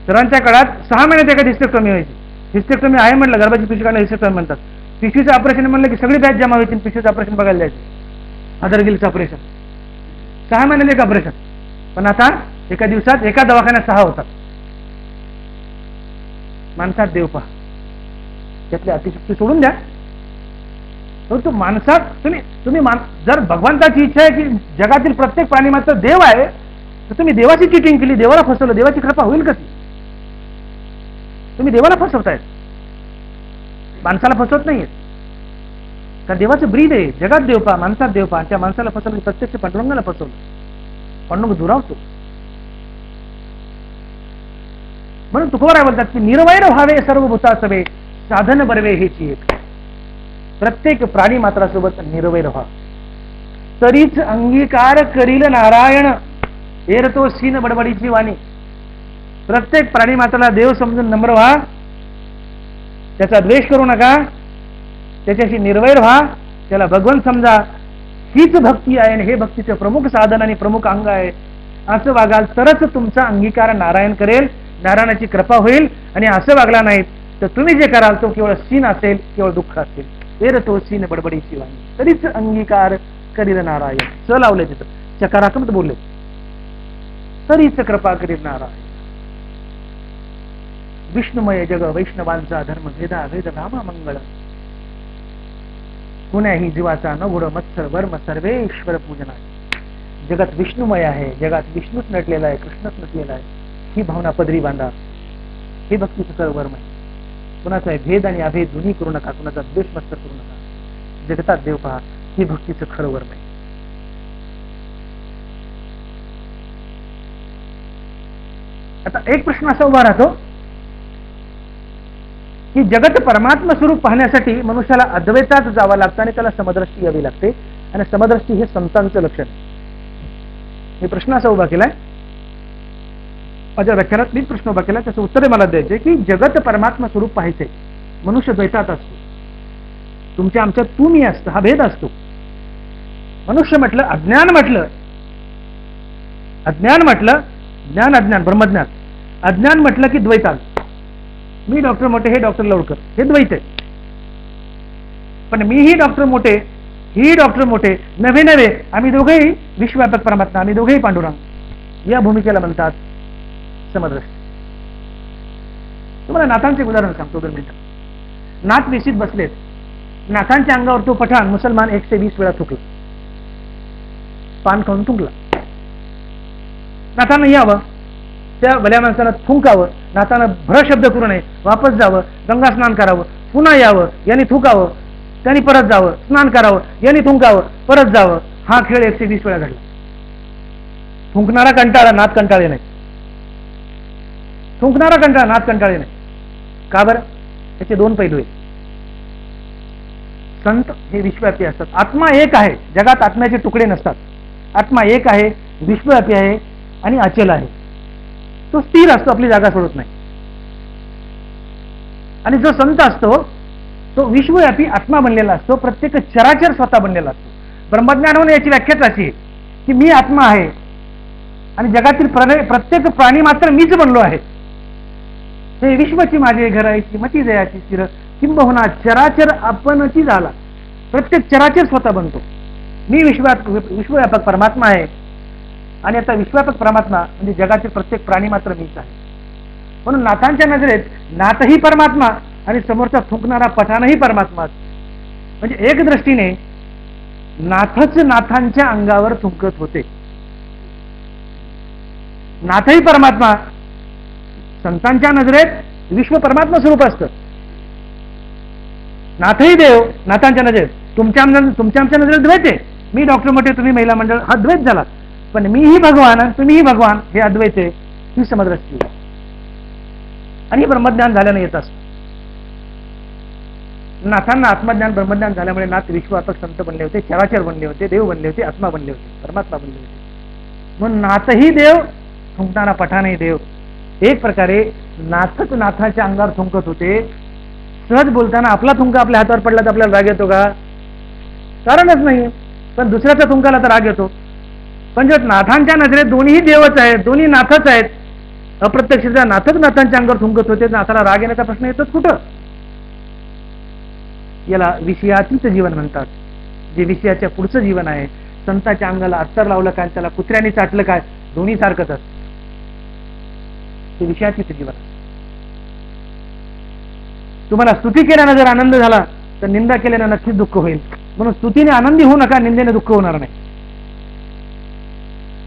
सरांच्या काळात 6 महिन्यात एखादी हिस्टेक्टॉमी व्हायची. हिस्टेक्टॉमी आहे म्हटलं, गर्भाची पिशवी काढायला हिस्टेक्टॉमी म्हणतात. पिशवीचं ऑपरेशन म्हणलं की सगळी बॅच जमा व्हायची, पिशवीचं ऑपरेशन बघायला जायचं. अदरगिलचं ऑपरेशन 6 महिन्याला एक ऑपरेशन. पण आता एका दिवसात एका दवाखान्यात 6 होतात. माणसात देव पहा. त्यातली अतिशक्ती सोडून द्या. परंतु माणसात तुम्ही जर भगवंताची इच्छा आहे की जगातील प्रत्येक प्राणी मात्र देव आहे, तर तुम्ही देवाची चिटिंग केली, देवाला फसवलं, देवाची कृपा होईल कशी? तुम्ही देवाला फसवतायत, माणसाला फसवत नाहीये. कारण देवाचं ब्रीद आहे. जगात देव पहा, माणसात देव पहा. त्या माणसाला फसवलं, प्रत्यक्ष पांडुरंगाला फसवलं. पांडुरंग दुरावतो. म्हणून तुकोबाराय बोलतात की निर्वैर व्हावे सर्व भूतासवे, साधन बरवे हेची एक. प्रत्येक प्राणी मात्रासोबत निर्वैर व्हा, तरीच अंगीकार करील नारायण. एरतो सीन बडबडीची वाणी. प्रत्येक प्राणी मात्राला देव समजून नम्र व्हा. त्याचा द्वेष करू नका. त्याच्याशी निर्वैर व्हा. त्याला भगवंत समजा. हीच भक्ती आहे आणि हे भक्तीचं प्रमुख साधन आणि प्रमुख अंग आहे. असं वागाल तरच तुमचा अंगीकार नारायण करेल, नारायणाची कृपा होईल. आणि असं वागला नाही तर तुम्ही जे कराल तो केवळ सीन असेल, केवळ दुःख असेल. एरतोसीन बडबडीची वाणी तरीच अंगीकार करील नारायण. स लावले तिथं, चकारात्मक बोलले, तरीच कृपा करील नारायण. विष्णुमय जग वैष्णवांचा धर्म भेदा भेद नामा मंगळ. कुण्याही जीवाचा न गुड मत्सर वर्म सर्वेश्वर पूजना. जगात विष्णुमय आहे, जगात विष्णूच नटलेला आहे, कृष्णच नटलेला आहे, ही भावना पदरी बांधा. हे भक्तीचं खरं वर्म आहे. कुणाचा भेद आणि अभेद दोन्ही करू नका, कुणाचा द्वेष मत्सर करू नका, जगतात देव पहा, ही भक्तीचं खरं वर्म आहे. आता एक प्रश्न असा उभा राहतो की जगत परमात्मा स्वरूप पाहण्यासाठी मनुष्याला अद्वैतात जावं लागतं आणि त्याला समदृष्टी यावी लागते, आणि समदृष्टी हे संतांचं लक्षण आहे. मी प्रश्न असा उभा केलाय, माझ्या व्याख्यानात मी प्रश्न उभा केला, त्याचं उत्तर मला द्यायचे की जगत परमात्मा स्वरूप पाहायचे, मनुष्य द्वैतात असतो, तुमच्या आमच्यात तू मी असतं, हा भेद असतो. मनुष्य म्हटलं, अज्ञान म्हटलं, अज्ञान म्हटलं, ज्ञान अज्ञान ब्रह्मज्ञान, अज्ञान म्हटलं की द्वैतात. मी डॉक्टर मोठे, हे डॉक्टर लवकर, हे द्वैत आहे. पण मीही डॉक्टर मोठे, ही डॉक्टर मोठे, नव्हे नव्हे आम्ही दोघेही विश्वव्यापक परमात्मा, आम्ही दोघेही पांडुरंग, या भूमिकेला म्हणतात समदृष्टी. तुम्हाला नाथांचे उदाहरण सांगतो 2 मिनिटं. नाथ वेशीत बसलेत, नाथांच्या अंगावर तो पठाण मुसलमान 120 वेळा थुकला, पान खाऊन थुंकला. नाथांना यावं, त्या भल्या माणसाला थुंकावं, नाथानं भ्र शब्द करू नये, वापस जावं, गंगा स्नान करावं, पुन्हा यावं, यांनी थुकावं, त्यांनी परत जावं, स्नान करावं, यांनी थुंकावं, परत जावं. हा खेळ 120 वेळा घडला. थुंकणारा कंटाळा, नाथ कंटाळे नाही. थुंकणारा कंटाळा, नाथ कंटाळे नाही. का बरं? त्याचे 2 पैलू आहेत. संत हे विश्वव्यापी असतात. आत्मा एक आहे, जगात आत्म्याचे तुकडे नसतात. आत्मा एक आहे, विश्वव्यापी आहे आणि अचल आहे. तो स्थिर असतो, आपली जागा सोडत नाही. आणि जो संत असतो तो विश्वव्यापी आत्मा बनलेला असतो, प्रत्येक चराचर स्वतः बनलेला असतो. ब्रह्मज्ञान होणे याची व्याख्याच अशी आहे की मी आत्मा आहे आणि जगातील प्रत्येक प्राणी मात्र मीच बनलो आहे. हे विश्वची माझे घरायची मती जयाची शिर, किंबहुना चराचर आपणची झाला. प्रत्येक चराचर स्वतः बनतो. मी विश्वव्यापक परमात्मा आहे आणि आता विश्वव्यापक परमात्मा म्हणजे जगातील प्रत्येक प्राणी मात्र मीच आहे. म्हणून नाथांच्या नजरेत नाथही परमात्मा आणि समोरचा थुंकणारा पठाणही परमात्मा. म्हणजे एक दृष्टीने नाथच नाथांच्या अंगावर थुंकत होते. नाथही परमात्मा, संतांच्या नजरेत विश्व परमात्मा स्वरूप असतं. नाथही देव नाथांच्या नजरेत. तुमच्या आमच्या नजरेत द्वैत आहे. मी डॉक्टर मोठे, तुम्ही महिला मंडळ, हा द्वैत झाला. पण मीही भगवान आणि तुम्हीही भगवान, हे अद्वैत आहे. ही समदृष्टी आणि ब्रह्मज्ञान झाल्याने येत असतं. नाथांना आत्मज्ञान ब्रह्मज्ञान झाल्यामुळे नाथ विश्वव्यापक संत बनले होते, चराचर बनले होते, देव बनले होते, आत्मा बनले होते, परमात्मा बनले होते. म्हणून नाथही देव, थुंकणारा पठाणही देव. एक प्रकारे नाथच नाथाच्या अंगावर थुंकत होते. सहज बोलताना आपला थुंका आपल्या हातावर पडला तर आपल्याला राग येतो का? कारणच नाही. पण दुसऱ्याचा थुंकाला तर राग येतो. पण जर नाथांच्या नजरेत दोन्ही देवच आहेत, दोन्ही नाथच आहेत, अप्रत्यक्षरित्या नाथच नाथांच्या अंगावर थुंकत होते, नाथाला राग येण्याचा प्रश्न येतोच कुठं? याला विषयातीत जीवन म्हणतात. जे विषयाच्या पुढचं जीवन आहे. संतांच्या अंगाला अत्तर लावलं काय, त्याला कुत्र्याने चाटलं काय, दोन्ही सारखंच असतं. ते विषयातीत जीवन. तुम्हाला स्तुती केल्यानं जर आनंद झाला तर निंदा केल्यानं नक्कीच दुःख होईल. म्हणून स्तुतीने आनंदी होऊ नका, निंदेने दुःख होणार नाही.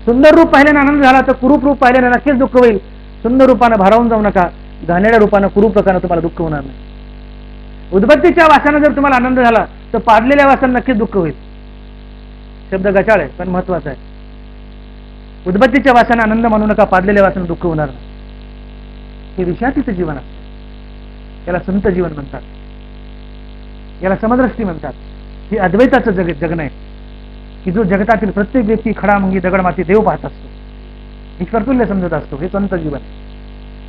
सुंदर रूप पाहिल्याने आनंद झाला तर कुरूप रूप पाहिल्याने नक्कीच दुःख होईल. सुंदर रूपानं भारावून जाऊ नका, घाणेरड्या रूपानं कुरूप प्रकारानं तुम्हाला दुःख होणार नाही. उदबत्तीच्या वासानं जर तुम्हाला आनंद झाला तर पाडलेल्या वासानं नक्कीच दुःख होईल. शब्द गचाळ आहे पण महत्वाचा आहे. उदबत्तीच्या वासानं आनंद मानू नका, पाडलेल्या वासानं दुःख होणार नाही. हे विषयातीत जीवन असतं. याला संत जीवन म्हणतात, याला समदृष्टी म्हणतात. हे अद्वैताचं जगणं आहे की जो जगतातील प्रत्येक व्यक्ती खडामुंगी दगडमाती देव पाहत असतो, ईश्वरतुल्य समजत असतो. हे संत जीवन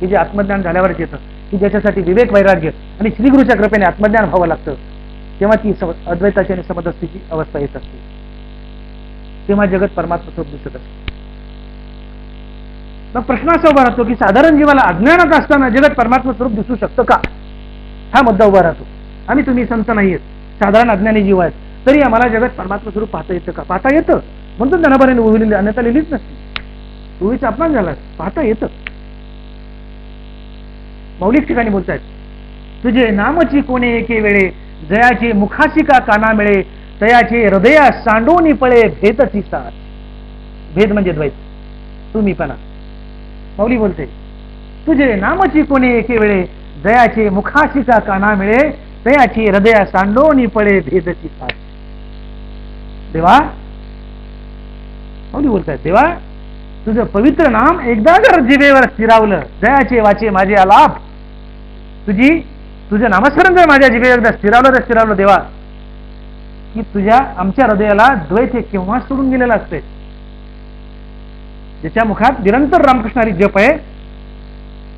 हे जे आत्मज्ञान झाल्यावरच येतं, की ज्याच्यासाठी विवेक वैराग्य आणि श्रीगुरूच्या कृपेने आत्मज्ञान व्हावं लागतं, तेव्हा ती अद्वैताची आणि समदृष्टीची अवस्था येत असते. तेव्हा जगत परमात्मा स्वरूप दिसत असते. मग प्रश्न असा उभा राहतो की साधारण जीवाला अज्ञानात असताना जगत परमात्मा स्वरूप दिसू शकतं का? हा मुद्दा उभा राहतो. आणि तुम्ही संत नाहीयेत, साधारण अज्ञानी जीव आहेत, तरी आम्हाला जगात परमात्मा स्वरूप पाहता येतं का? पाहता येतं, म्हणतो ज्ञानाबाईंनी उभलेली, अन्यथा लिहिलीच नसती. पूर्वीचा अपमान झाला, पाहता येतं. मौलिक ठिकाणी बोलतायत, तुझे नामची कोणे एके वेळे, जयाचे मुखाशी का काना मिळे, तयाचे हृदया सांडोनी पळे भेदची साथ. भेद म्हणजे द्वैत, तुम्हीपणा. मौली बोलते, तुझे नामची कोणे एके वेळे, जयाचे मुखाशी का काना मिळे, तयाची हृदया सांडोनी पळे भेदची साथ. देवा, मौली बोलतायत, देवा तुझं पवित्र नाम एकदा जर जिभेवर स्थिरावलं, जयाचे वाचे माझे आलाप, तुझं नामस्मरण जर माझ्या जिभेवर एकदा स्थिरावलं देवा, की तुझ्या आमच्या हृदयाला द्वैत हे केव्हा सोडून गेलेलं असते. ज्याच्या मुखात निरंतर रामकृष्णारी जप आहे,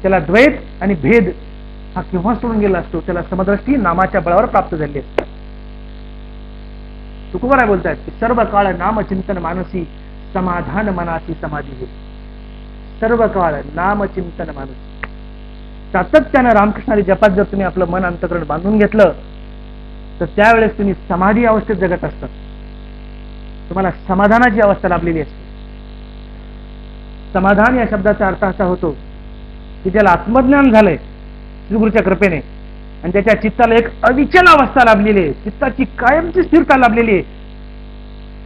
त्याला द्वैत आणि भेद हा केव्हा सोडून गेला असतो, त्याला समदृष्टी नामाच्या बळावर प्राप्त झाली असते. तुकोबाराय बोलतायत की सर्व काळ नामचिंतन मानसी, समाधान मनाची समाधी हे. सर्व काळ नामचिंतन मानसी, सातत्यानं रामकृष्णारी जपात जर तुम्ही आपलं मन अंतकरण बांधून घेतलं, तर त्यावेळेस तुम्ही समाधी अवस्थेत जगत असतात. तुम्हाला समाधानाची अवस्था लाभलेली असते. समाधान या शब्दाचा अर्थ असा होतो की ज्याला आत्मज्ञान झालंय श्रीगुरूच्या कृपेने, आणि त्याच्या चित्ताला एक अविचल अवस्था लाभलेली आहे, चित्ताची कायमची स्थिरता लाभलेली आहे.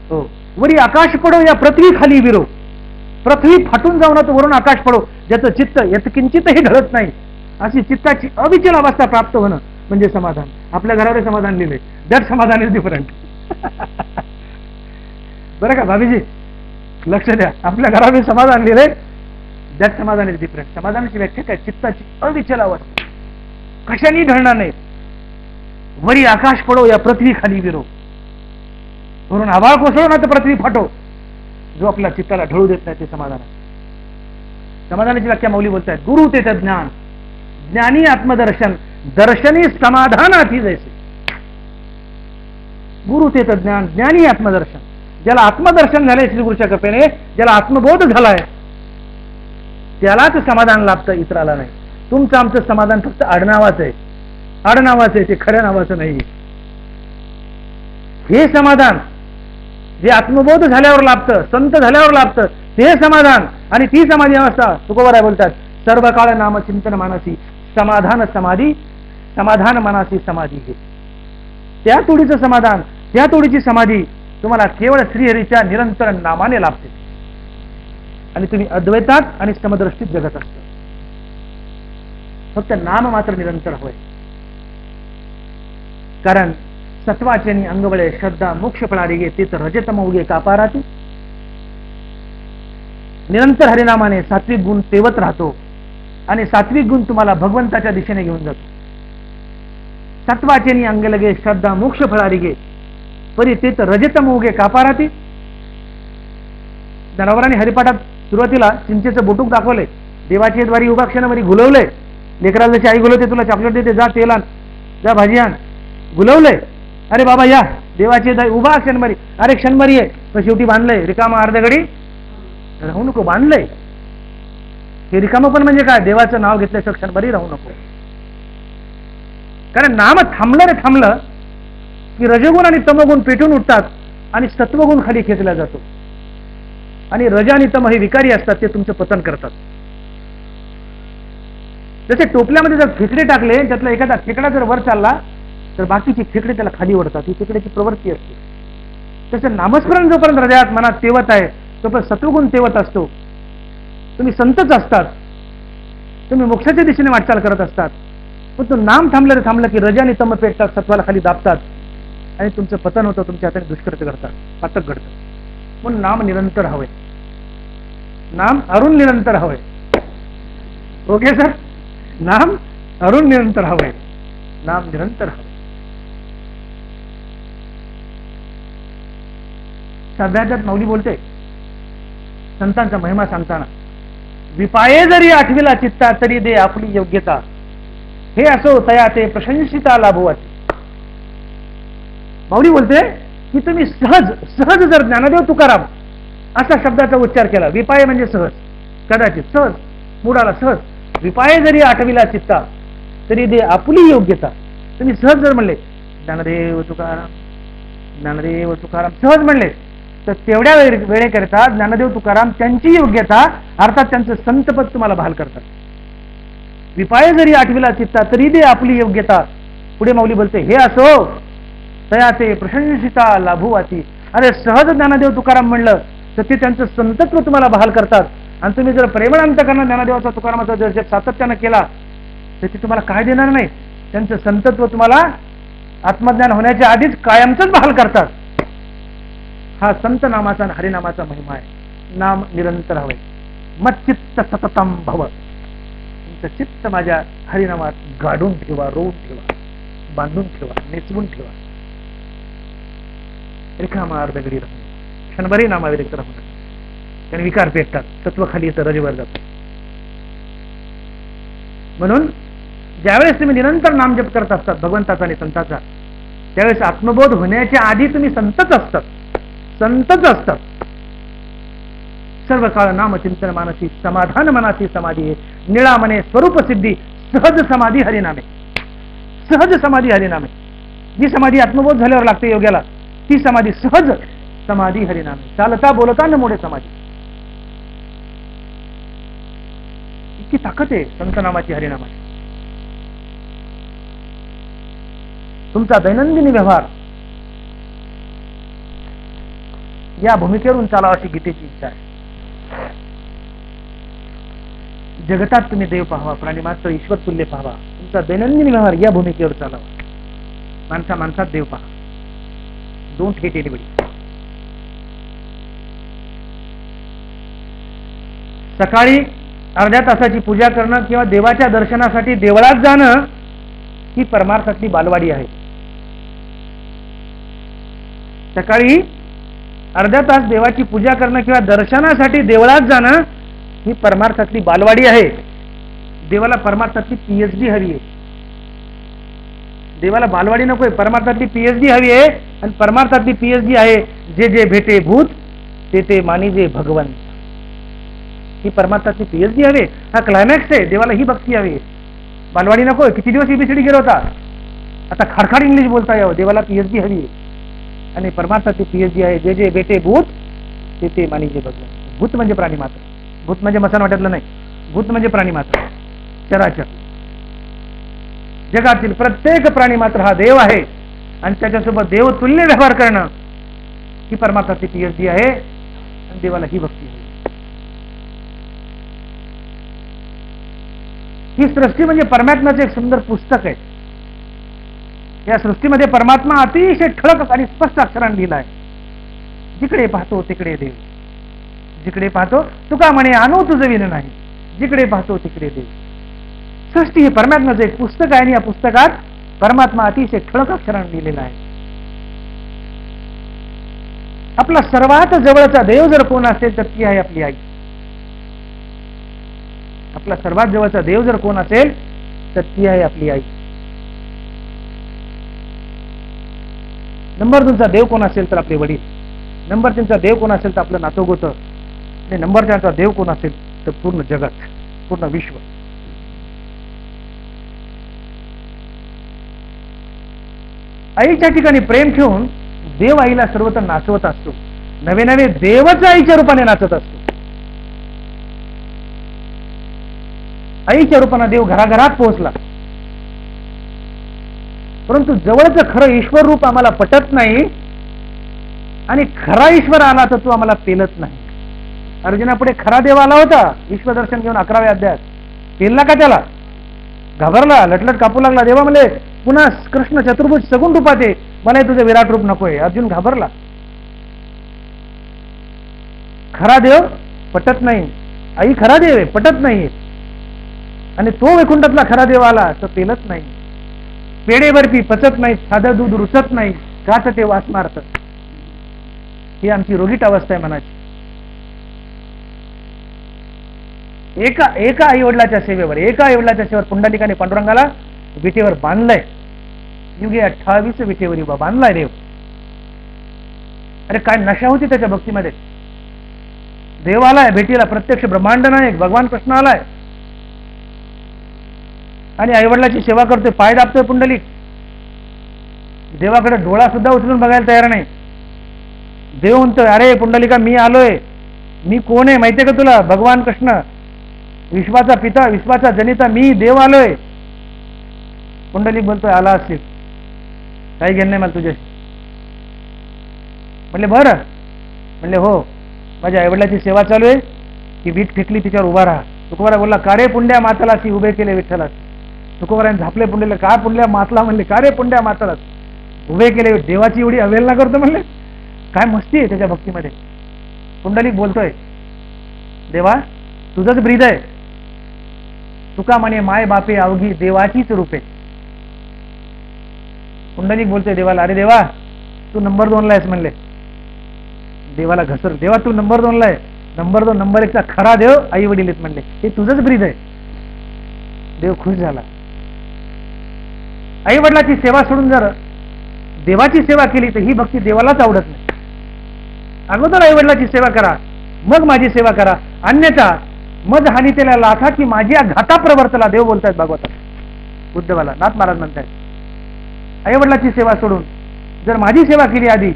हो, वरी आकाश पडो या पृथ्वी खाली विरो, पृथ्वी फाटून जाऊन वरून आकाश पडो, ज्याचं चित्त यत्किंचितही ढळत नाही, अशी चित्ताची अविचल अवस्था प्राप्त होणं म्हणजे समाधान. आपल्या घरावर समाधान लिहिले, दॅट समाधान इज डिफरंट. बरं का भाभीजी, लक्ष द्या, आपल्या घरावर समाधान लिहिले, दॅट समाधान इज डिफरंट. समाधानाची व्याख्या काय? चित्ताची अविचल अवस्था, कशाने ढळणार नाही. वरी आकाश पडो या पृथ्वी खाली विरो, वरून आभाळ कोसळो ना तर पृथ्वी फाटो, जो आपल्या चित्ताला ढळू देत नाही ते समाधान. समाधानाची व्याख्या मौली बोलतायत, गुरु ते ज्ञान, ज्ञानी आत्मदर्शन, दर्शनी समाधानाची जैसे. गुरु ते ज्ञान, ज्ञानी आत्मदर्शन, ज्याला आत्मदर्शन झालंय श्रीगुरूच्या कृपेने, ज्याला आत्मबोध झालाय, त्यालाच समाधान लाभतं, इतराला नाही. तुमचं आमचं समाधान फक्त आडनावाचं आहे, आडनावाचं आहे, ते खऱ्या नावाचं नाही. हे समाधान जे आत्मबोध झाल्यावर लाभतं, संत झाल्यावर लाभतं, ते समाधान. आणि ती समाधी अवस्था तुकोबाराय बोलतात, सर्व काळ नामचिंतन मानसी, समाधान समाधी, समाधान मनासी समाधी हे. त्या तोडीचं समाधान, त्या तोडीची समाधी तुम्हाला केवळ श्रीहरीच्या निरंतर नामाने लाभते, आणि तुम्ही अद्वैतात आणि समदृष्टीत जगत असता. फक्त नाम मात्र निरंतर होय. कारण सत्वाचेनी अंगबळे, श्रद्धा मोक्ष पळारी ते तर रजतम उगे कापाराती. निरंतर हरिनामाने सात्विक गुण तेवत राहतो, आणि सात्विक गुण तुम्हाला भगवंताच्या दिशेने घेऊन जातो. सत्वाचेनी अंग लगे, श्रद्धा मोक्ष फळारी गे, परी ते तर रजतम उगे कापाराती. जनावरांनी हरिपाठात सुरुवातीला चिंचेचं बोटूक दाखवले, देवाच्या द्वारी उभा क्षणामध्ये घुलवलंय. लेकराला जशी आई घुलवते, तुला चॉकलेट देते, जा तेल आण, जा भाजी आण, घुलवलंय. अरे बाबा या देवाचे उभा क्षणभरी, अरे क्षणभरी आहे, पण शेवटी बांधलंय रिकामा अर्ध्या घडी राहू नको, बांधलंय. हे रिकामं पण म्हणजे काय? देवाचं नाव घेतल्याचं क्षणभरी राहू नको. कारण नाम थांबलं रे थांबलं की रजगुण आणि तमगुण पेटून उठतात आणि सत्वगुण खाली खेचला जातो. आणि रज आणि तम हे विकारी असतात, ते तुमचं पतन करतात. जसे टोपल्यामध्ये जर खेकडे टाकले, त्यातला एखादा खेकडा जर वर चालला तर बाकीचे खेकडे त्याला खाली ओढतात, ही खेकड्याची प्रवृत्ती असते. तसं नामस्मरण जोपर्यंत हृदयात मनात तेवत आहे, तोपर्यंत सत्वगुण तेवत असतो. तुम्ही संतच असतात, तुम्ही मोक्षाच्या दिशेने वाटचाल करत असतात. पण तो नाम थांबलं रे थांबलं की रज आणि तम पेटतात, सत्वाला खाली दाबतात, आणि तुमचं पतन होतं, तुमच्या हाताने दुष्कृत्य करतात, पातक घडतं. म्हणून नाम निरंतर हवंय, नाम अरुण निरंतर हवंय. ओके सर, नाम अरुण निरंतर हवंय, नाम निरंतर हवंय. सध्याच्यात मौली बोलते संतांचा महिमा सांगताना, विपाये जरी आठविला चित्ता, तरी दे आपली योग्यता, हे असो तया ते प्रशंसिता लाभवती. मौली बोलते की तुम्ही सहज सहज जर ज्ञानदेव तुकाराम असा शब्दाचा उच्चार केला, विपाये म्हणजे सहज, कदाचित सहज, मुडाला सहज, विपाये जरी आठविला चित्ता तरी दे आपली योग्यता. तुम्ही सहज जर म्हणले ज्ञानदेव तुकाराम, ज्ञानदेव तुकाराम सहज म्हणले तर तेवढ्या वेळेकरिता ज्ञानदेव तुकाराम त्यांची योग्यता अर्थात त्यांचं संतपद तुम्हाला बहाल करतात. विपाय जरी आठविला चित्ता तरी दे आपली योग्यता. पुढे माऊली बोलते हे असो तयाचे प्रशंसिता लाभुवाती. अरे सहज ज्ञानदेव तुकाराम म्हणलं तर ते त्यांचं संतत्व तुम्हाला बहाल करतात. आणि तुम्ही जर प्रेमळ अंतकरण ज्ञानदेवाचा तुकारामाचा जर सातत्यानं केला तर ते तुम्हाला काय देणार नाही, त्यांचं संतत्व तुम्हाला आत्मज्ञान होण्याच्या आधीच कायमचंच बहाल करतात. हा संत नामाचा आणि हरिनामाचा महिमा आहे. नाम निरंतर हवे. मच्चित्त सततम भव. तुमचं चित्त माझ्या हरिनामात गाडून ठेवा, रोवून ठेवा, बांधून ठेवा, नेसवून ठेवा. रिकामा अर्धगडी राहू नका, क्षणभरी नामाव्यतिरिक्त राहू नका. कारण विकार पेटतात, तत्व खाली येतं, रजेवर जातं. म्हणून ज्यावेळेस तुम्ही निरंतर नामजप करत असतात भगवंताचा आणि संताचा, त्यावेळेस आत्मबोध होण्याच्या आधी तुम्ही संतच असतात, संतच असतात. सर्व काळ नामचिंतन मानसी समाधान मनाची समाधी आहे. निळा मने स्वरूप सिद्धी सहज समाधी हरिनामे. सहज समाधी हरिनामे. जी समाधी आत्मबोध झाल्यावर लागते योग्याला ती समाधी सहज समाधी हरिनामे. चालता बोलता न मोडे समाधी. इतकी ताकद आहे संत नामाची, हरिनामाची. तुमचा दैनंदिन व्यवहार या भूमिकेवरून चालावा अशी गीतेची इच्छा आहे. जगतात तुम्ही देव पाहावा, प्राणी मात्र ईश्वर तुल्य पाहावा. तुमचा दैनंदिन व्यवहार या भूमिकेवर चालावा. माणसा माणसात देव पहा. Don't hate anybody. सकाळी अर्ध्या तासाची पूजा करणं किंवा देवाच्या दर्शनासाठी देवळात जाणं ही परमार्थातली बालवाडी आहे. सकाळी अर्ध्या तास देवाची पूजा करणं किंवा दर्शनासाठी देवळात जाणं ही परमार्थातली बालवाडी आहे. देवाला परमार्थातली पीएचडी हवी आहे. देवाला बालवाडी नकोय, परमार्थातली पीएचडी हवी आहे. आणि परमार्थातली पीएचडी आहे जे जे भेटे भूत ते ते मानिजे भगवंत. ही परमार्थातली पीएचडी हवी. हा क्लायमॅक्स आहे. देवाला ही भक्ती हवी. बालवाडी नकोय. किती दिवस एबीसीडी गिरवता, आता खाडखाड इंग्लिश बोलता यावं. देवाला पीएचडी हवी आहे. आणि परमार्थाची पीएचडी आहे जे जे बेटे भूत ते ते मानिजे भगवंत. भूत म्हणजे प्राणी मात्र. भूत म्हणजे मसान वाट्यातलं नाही. भूत म्हणजे प्राणी मात्र, चराचर. जगातील प्रत्येक प्राणी मात्र हा देव आहे. आणि त्याच्यासोबत देवतुल्य व्यवहार करणं ही परमार्थाची पीएचडी आहे. आणि देवाला ही भक्ती आहे. ही सृष्टी म्हणजे परमात्म्याचं एक सुंदर पुस्तक आहे. या सृष्टीमध्ये परमात्मा अतिशय ठळक आणि स्पष्ट अक्षरांनी लिहिला आहे. जिकडे पाहतो तिकडे देव. जिकडे पाहतो तुका म्हणे आणू तुझं विन नाही. जिकडे पाहतो तिकडे देव. सृष्टी हे परमात्म्याचं एक पुस्तक आहे. आणि या पुस्तकात परमात्मा अतिशय ठळक अक्षरांनी लिहिलेला आहे. आपला सर्वात जवळचा देव जर कोण असेल तर ती आहे आपली आई. आपला सर्वात जवळचा देव जर कोण असेल तर ती आहे आपली आई. नंबर 2चा देव कोण असेल तर आपले वडील. नंबर 3चा देव कोण असेल तर आपलं नातोगोत. आणि नंबर 4चा देव कोण असेल तर पूर्ण जगत, पूर्ण विश्व. आईच्या ठिकाणी प्रेम ठेवून देव आईला सर्वत्र नाचवत असतो. नवे नवे देवच आईच्या रूपाने नाचत असतो. आईच्या रूपाने देव घराघरात पोहोचला. परंतु जवळचं खरं ईश्वर रूप आम्हाला पटत नाही. आणि खरा ईश्वर आला तर तो आम्हाला पेलत नाही. अर्जुनापुढे खरा देव आला होता ईश्वर दर्शन घेऊन 11व्या अध्यायात. पेलला का त्याला? घाबरला, लटलट कापू लागला. देवा म्हणले पुन्हा कृष्ण चतुर्भुज सगुण रूपात आहे, मला तुझं विराट रूप नकोय. अर्जुन घाबरला. खरा देव पटत नाही. आई खरा देव आहे, पटत नाही. आणि तो वैकुंठातला खरा देव आला तर पेलत नाही. पेढे बर्फी पचत नाही, साधं दूध रुचत नाही, काच ते वास मारत. ही आमची रोगीट अवस्था आहे मनाची. एका आई वडिलाच्या सेवेवर, एका आई वडिलाच्या सेवेवर पुंडलिकाने पांडुरंगाला विटेवर बांधलंय. युगे 28 विटेवर उभा बांधलाय देव. अरे काय नशा होती त्याच्या भक्तीमध्ये. देव आलाय भेटीला, प्रत्यक्ष ब्रह्मांड नायक भगवान कृष्ण आलाय. आणि आईवडिलाची सेवा करतोय, पाय दाबतोय पुंडलिक. देवाकडे डोळा सुद्धा उचलून बघायला तयार नाही. देव म्हणतोय, अरे पुंडलिका मी आलोय, मी कोण आहे माहितीये का तुला? भगवान कृष्ण, विश्वाचा पिता, विश्वाचा जनिता, मी देव आलोय. पुंडलिक बोलतोय, आला असेल, काही घेणं नाही मला तुझ्याशी. म्हणले बरं, म्हणले हो, माझ्या आईवडिलाची सेवा चालू आहे, ती वीट फेकली तिच्यावर उभा राहा. तुकोबारा बोलला, का रे पुंड्या मातालासी उभे केले विठ्ठलास. तुकोबाराने झापले पुंडलेला, का पुंड्या मातला? म्हणले, का रे पुंड्या मातालास उभे केले, देवाची एवढी अवहेलना करतो म्हणले. काय मस्ती आहे त्याच्या भक्तीमध्ये. पुंडलिक बोलतोय, देवा तुझंच ब्रीद आहे, तुका म्हणे माय बापे अवघी देवाचीच रूपे. पुंडलिक बोलतोय देवाला, अरे देवा तू नंबर 2 ला आहेस म्हणले. देवाला घसर, देवा तू नंबर 2 ला आहे, नंबर 2 नंबर 1 चा खरा देव आई वडील आहेत म्हणले, हे तुझंच ब्रीद आहे. देव खुश झाला. आई वडिलाची सेवा सोडून जर देवाची सेवा केली तर ही भक्ती देवालाच आवडत नाही. अगोदर आई वडिलाची सेवा करा, मग माझी सेवा करा, अन्यथा मज हानी त्याला लाथा की माझी घाता प्रवर्तला. देव बोलतायत भागवतात उद्धवाला. नाथ महाराज म्हणतायत, आई वडिलाची सेवा सोडून जर माझी सेवा केली आधी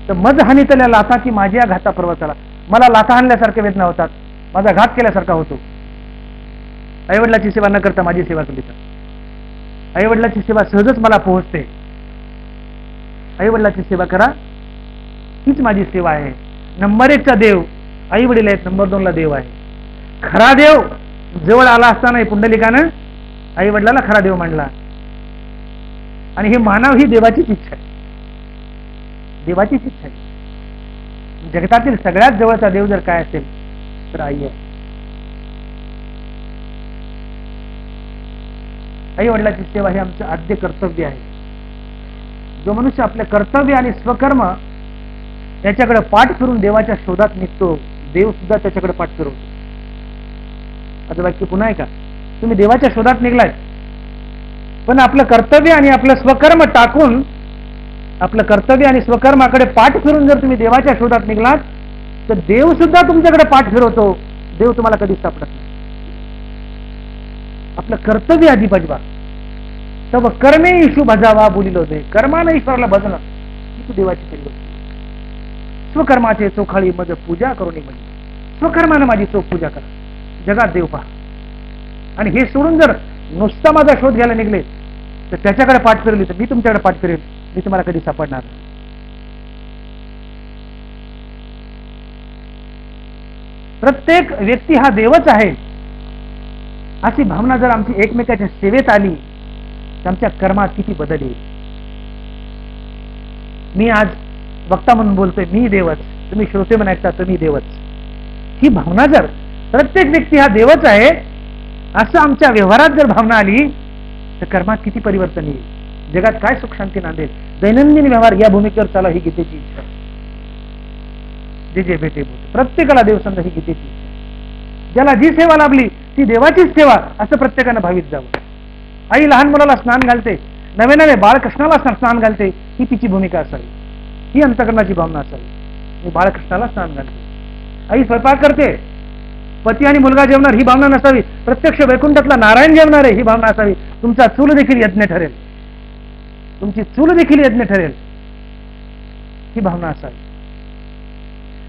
तर मज हानी त्याला लाथा की माझी घाता प्रवर्तला. मला लाथा हाणल्यासारखे वेदना होतात, माझा घात केल्यासारखा होतो. आई वडिलाची सेवा न करता माझी सेवा केली तर आई वडिलाची सेवा सहजच मला पोहोचते. आई वडिलाची सेवा करा, हीच माझी सेवा आहे. नंबर 1 चा देव आई वडील आहेत, नंबर 2 ला देव आहे. खरा देव जवळ आला असताना पुंडलिकानं आई वडिलाला खरा देव मानला. आणि हे मानव ही देवाचीच इच्छा आहे, देवाचीच इच्छा आहे. जगतातील सगळ्यात जवळचा देव जर काय असेल तर आई आहे. आई वडिलाची सेवा हे आमचं आद्य कर्तव्य आहे. जो मनुष्य आपले कर्तव्य आणि स्वकर्म याच्याकडे पाठ फिरून देवाच्या शोधात निघतो, देव सुद्धा त्याच्याकडे पाठ फिरवतो. आता वाक्य पुन्हा आहे का, तुम्ही देवाच्या शोधात निघलाय, पण आपलं कर्तव्य आणि आपलं स्वकर्म टाकून आपलं कर्तव्य आणि स्वकर्माकडे पाठ फिरून जर तुम्ही देवाच्या शोधात निघलात तर देव सुद्धा तुमच्याकडे पाठ फिरवतो. देव तुम्हाला कधीच सापडत नाही. आपलं कर्तव्य आधी बजवा, तव कर्मे ईशू भजावा बोलिलो दे. कर्माने ईश्वराला भजणं ही तू देवाची केली. स्वकर्माचे चोखाळी मज पूजा करून म्हणजे स्वकर्माने माझी चोख पूजा करा, जगात देव पहा. आणि हे सोडून जर नुसता माझा शोध घ्यायला निघले तर त्याच्याकडे पाठ फिरली तर मी तुमच्याकडे पाठ फिरेल, मी तुम्हाला कधी सापडणार. प्रत्येक व्यक्ती हा देवच आहे अशी भावना जर आमची एकमेकाच्या सेवेत आली तर आमच्या कर्मात किती बदल येईल. मी आज वक्ता म्हणून बोलतोय, मी देवच, तुम्ही श्रोते म्हणून ऐकता तुम्ही देवच. ही भावना जर प्रत्येक व्यक्ती हा देवच आहे असं आमच्या व्यवहारात जर भावना आली तर कर्मात किती परिवर्तन येईल, जगात काय सुख शांती नांदेल. दैनंदिन व्यवहार या भूमिकेवर चाला ही गीतेची इच्छा. जे जे भेटे प्रत्येकाला देव समजा ही गीतेची इच्छा. ज्याला जी सेवा लाभली ती देवाचीच सेवा असं प्रत्येकानं भावित जावं. आई लहान मुलाला स्नान घालते, नवे नवे बाळकृष्णाला स्नान घालते, ही तिची भूमिका असावी, ही अंतकरणाची भावना असावी. मी बाळकृष्णाला स्नान घालते. आई स्वयंपाक करते, पती आणि मुलगा जेवणार ही भावना नसावी, प्रत्यक्ष वैकुंठातला नारायण जेवणार आहे ही भावना असावी. तुमचा चूल देखील यज्ञ ठरेल, तुमची चूल देखील यज्ञ ठरेल ही भावना असावी.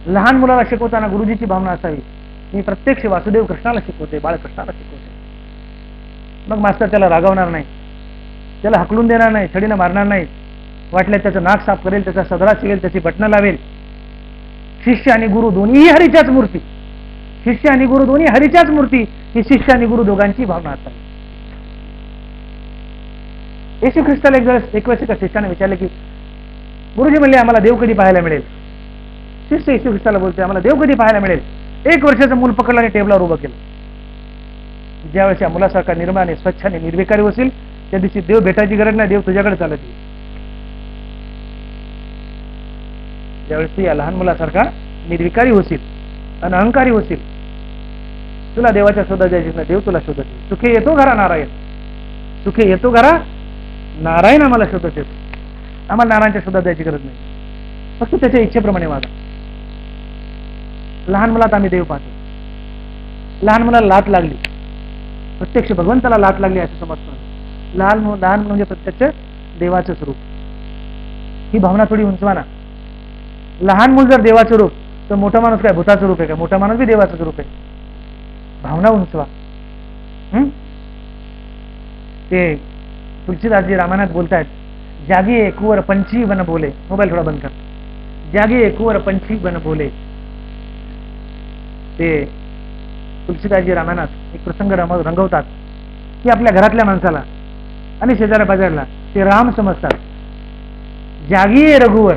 लहान मुलाला शिकवताना गुरुजीची भावना असावी, मी प्रत्यक्ष वासुदेव कृष्णाला शिकवते, बाळकृष्णाला शिकवते. मग मास्तर त्याला रागवणार नाही, त्याला हकलून देणार नाही, छडीनं मारणार नाही, वाटल्यास त्याचं नाक साफ करेल, त्याचा सदरा शिवेल, त्याची बटणं लावेल. शिष्य आणि गुरु दोन्ही हरीच्याच मूर्ती, शिष्य आणि गुरु दोन्ही हरीच्याच मूर्ती ही शिष्य आणि गुरु दोघांची भावना असावी. येशू ख्रिस्ताला एक वेळेस एका शिष्याने विचारले की गुरुजी म्हणले आम्हाला देव कधी पाहायला मिळेल. शिष्य येशू ख्रिस्ताला बोलते आम्हाला देव कधी पाहायला मिळेल. 1 वर्षाचं मूल पकडलं आणि टेबलावर उभं केलं. ज्यावेळेस या मुलासारखा निर्मळ आणि स्वच्छ आणि निर्विकारी होशील त्या दिवशी देव भेटायची गरज नाही, देव तुझ्याकडे चालत येईल. ज्यावेळेस तू या लहान मुलासारखा निर्विकारी होशील आणि अहंकारी होशील, तुला देवाच्या शोधात जायची नाही, देव तुला शोधत येईल. सुखे येतो घरा नारायण, सुखे येतो घरा नारायण आम्हाला शोधत येतो. आम्हाला नारायणच्या शोधात जायची गरज नाही, फक्त त्याच्या इच्छेप्रमाणे वागा. लहान मुलात आम्ही देव पाहतो. लहान मुलाला लात लागली, प्रत्यक्ष भगवंताला लात लागली असं समजतो. लहान म्हणजे प्रत्यक्ष देवाचं स्वरूप. ही भावना थोडी उंचवा ना. लहान मूल जर देवाचं रूप तर मोठा माणूस काय भूताचं रूप आहे का? मोठा माणूस बी देवाचं रूप आहे. भावना उंचवा. ते तुलसीदासजी रामायणात बोलतायत, जागी कुंवर पंछी बन बोले. मोबाईल थोडा बंद कर. जागी कुंवर पंछी बन बोले. ते तुलसीदासजी रामायणात एक प्रसंग रंगवतात की आपल्या घरातल्या माणसाला आणि शेजाऱ्या बाजारला ते राम समजतात. जागी रघुवर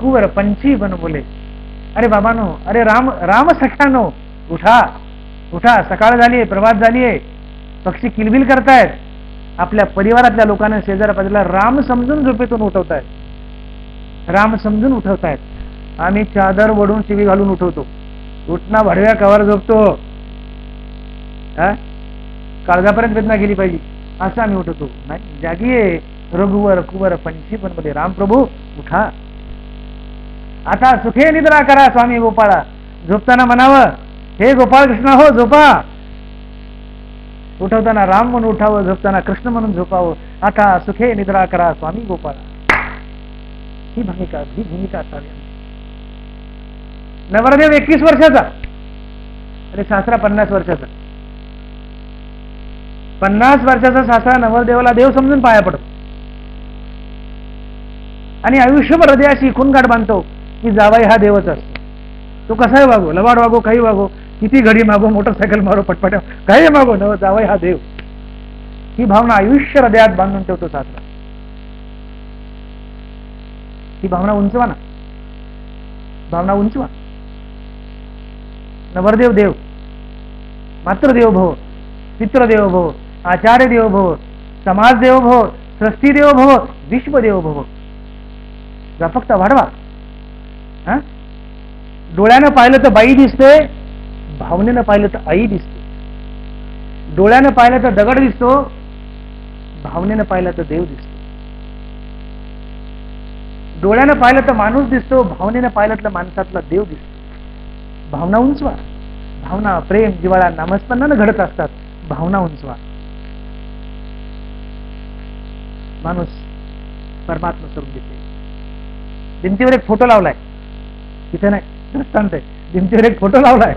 कुंवर पंछी बन बोले. अरे बाबानो, अरे राम राम सख्यानो, उठा उठा, सकाळ झालीये, प्रभात झालीये, पक्षी किलबिल करतायत. आपल्या परिवारातल्या लोकांना शेजाऱ्या बाजूला राम समजून झोपेतून उठवतायत, राम समजून उठवतायत. आम्ही चादर वडून शिवी घालून उठवतो. उठना भडव्या कवर झोपतो, काळजापर्यंत वेदना गेली पाहिजे असं आम्ही उठवतो. नाही, जागी आहे रघुवर कुंवर पंछी पण बोले. राम प्रभू उठा, आता सुखे निद्रा करा स्वामी गोपाळा. झोपताना म्हणावं, हे गोपाळ कृष्ण हो झोपा. उठवताना राम म्हणून उठावं, झोपताना कृष्ण म्हणून झोपावं. आता सुखे निद्रा करा स्वामी गोपाळा. ही भूमिका असावी. नवरदेव 21 वर्षाचा आणि सासरा 50 वर्षाचा. 50 वर्षाचा सासरा नवरदेवाला देव समजून पाया पडतो आणि आयुष्यभर हृदयाशी खून गाठ बांधतो की जावाई हा देवच असतो. तो कसाही वागो, लबाड वागो, काही वागो, किती घडी मागो, मोटरसायकल मारो, पटपट्या काही मागो, नव जावाई हा देव. ही भावना आयुष्य हृदयात बांधून ठेवतो सासरा. ही भावना उंचवा ना, भावना उंचवा. नवरदेव देव, मातृदेव भव, पितृदेव भव, आचार्य देव भव, समाज देव भव, सृष्टी देव भव, विश्व देव भव. फक्त वाढवा. डोळ्यानं पाहिलं तर बाई दिसते, भावनेनं पाहिलं तर आई दिसते. डोळ्यानं पाहिलं तर दगड दिसतो, भावनेनं पाहिलं तर देव दिसतो. डोळ्यानं पाहिलं तर माणूस दिसतो, भावनेनं पाहिलं तर माणसातला देव दिसतो. भावना उंचवा. भावना, प्रेम, जिव्हाळा नामस्मरणानं घडत असतात. भावना उंचवा. माणूस परमात्मा स्वरूप दिसते. भिंतीवर एक फोटो लावलाय, तिथे नाही दृष्टांत आहे, भिंतीवर एक फोटो लावलाय.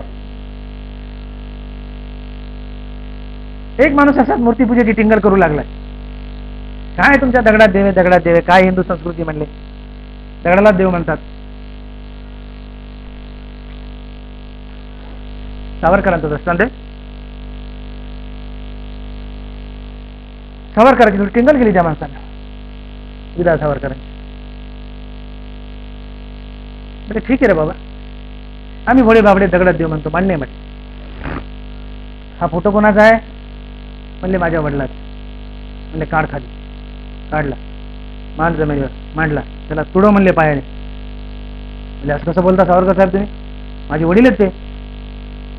एक माणूस असाच मूर्तीपूजेची टिंगल करू लागलाय. काय तुमच्या दगडात देवे, दगडात देवे, काय हिंदू संस्कृती म्हणले, दगडाला देव म्हणतात. सावरकरांचं दृष्टांत आहे. सावरकरांची थोडी टिंगल केली त्या माणसाने, विदा सावरकरांची. ठीक आहे रे बाबा, आम्ही भोळे बाबडे दगडात देव म्हणतो, मान्य म्हटलं. हा फोटो कोणाचा आहे म्हणले, माझ्या वडिलाचा. म्हणले काढ खाली. काढला, मांड जमिनीवर मांडला, त्याला तुडो म्हणले पायाने. म्हणजे असं कसं बोलता सावरकर साहेब तुम्ही, माझे वडील आहेत ते.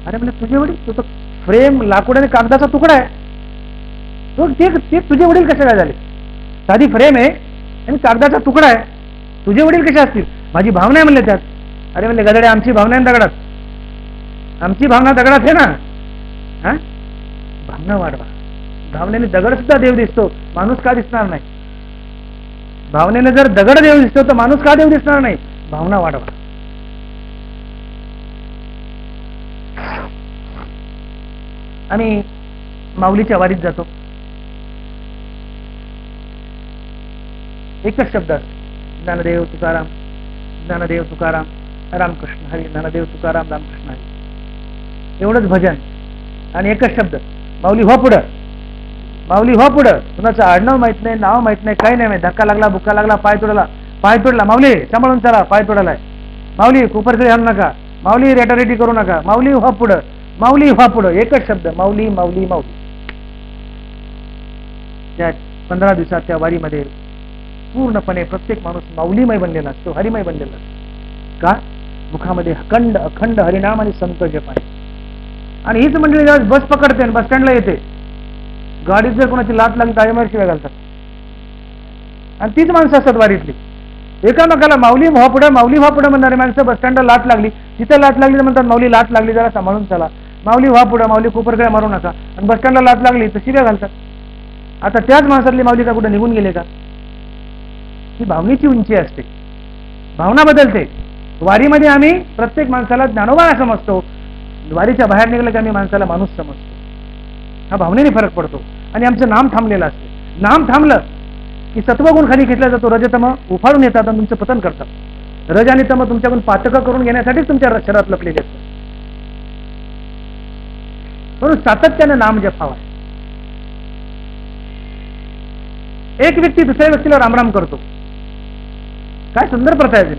अरे म्हणजे तुझे वडील, तो तर फ्रेम लाकूड आणि कागदाचा तुकडा आहे, तो ते तुझे वडील कसे काय झाले? साधी फ्रेम आहे आणि कागदाचा तुकडा आहे, तुझे वडील कसे असतील? माझी भावना आहे म्हणले त्यात. अरे म्हणले गदडे, आमची भावना आहे दगडात, आमची भावना दगडात आहे ना. हा, भावना वाढवा. भावनेने दगड सुद्धा देव दिसतो, माणूस का दिसणार नाही? भावनेने जर दगड देव दिसतो तर माणूस का देव दिसणार नाही? भावना वाढवा. आम्ही माऊलीच्या वारीत जातो, एकच शब्द असतो, ज्ञानदेव तुकाराम, ज्ञानदेव तुकाराम, रामकृष्ण हरी, ज्ञानदेव तुकाराम, रामकृष्ण हरी. एवढंच भजन आणि एकच शब्द, माऊली व्हा पुढं, माऊली व्हा पुढं. कुणाचं आडनाव माहित नाही, नाव माहित नाही, काही नाही. धक्का लागला, बुक्का लागला, पाय तोडला, माऊली सांभाळून चला, पाय तोडालाय. माऊली कुपरकडे घालू नका, माऊली रेटारेटी करू नका, माऊली व्हा पुढं, माऊली व्हा पुढं. एकच शब्द, माऊली माऊली माऊली. त्या 15 दिवसात त्या वारीमध्ये पूर्णपणे प्रत्येक माणूस माऊलीमय बनलेला असतो, हरिमय बनलेला असतो. का? मुखामध्ये अखंड हरिनाम आणि संत जप आहे. आणि हीच मंडळी ज्यावेळेस बस पकडते आणि बस स्टँडला येते, गाडीत जर कोणाची लाट लागली टाळीमार शिवाय घालतात. आणि तीच माणसं असतात वारीतली, एकामेकाला माऊली व्हा पुढं, माऊली व्हा पुढं म्हणणारे माणसं. बस स्टँडला लाट लागली, तिथे लाट लागली तर म्हणतात माऊली लाट लागली, जरा सांभाळून चला, माऊली व्हा पुढं, माऊली कुपरकडे मारू नका. आणि बस स्टँडला लाट लागली तर शिव्या घालतात. आता त्याच माणसातली माऊली का कुठे निघून गेले का? ही भावनेची उंची असते, भावना बदलते. वारीमध्ये आम्ही प्रत्येक माणसाला ज्ञानोबा समजतो, वारीच्या बाहेर निघालं की आम्ही माणसाला माणूस समजतो. हा भावनेने फरक पडतो. आणि आमचं नाम थांबलेलं असतं. नाम थांबलं की सत्वगुण खाली घेतला जातो, रजतम उफाळून येतात आणि तुमचं पतन करतात. रज आणि तम तुमच्याकडून पातकं करून घेण्यासाठीच तुमच्या शरीरात लपलेले असतात. म्हणून सातत्यानं नाम जपावा. एक व्यक्ती दुसऱ्या व्यक्तीला रामराम करतो. काय सुंदर प्रथा आहे.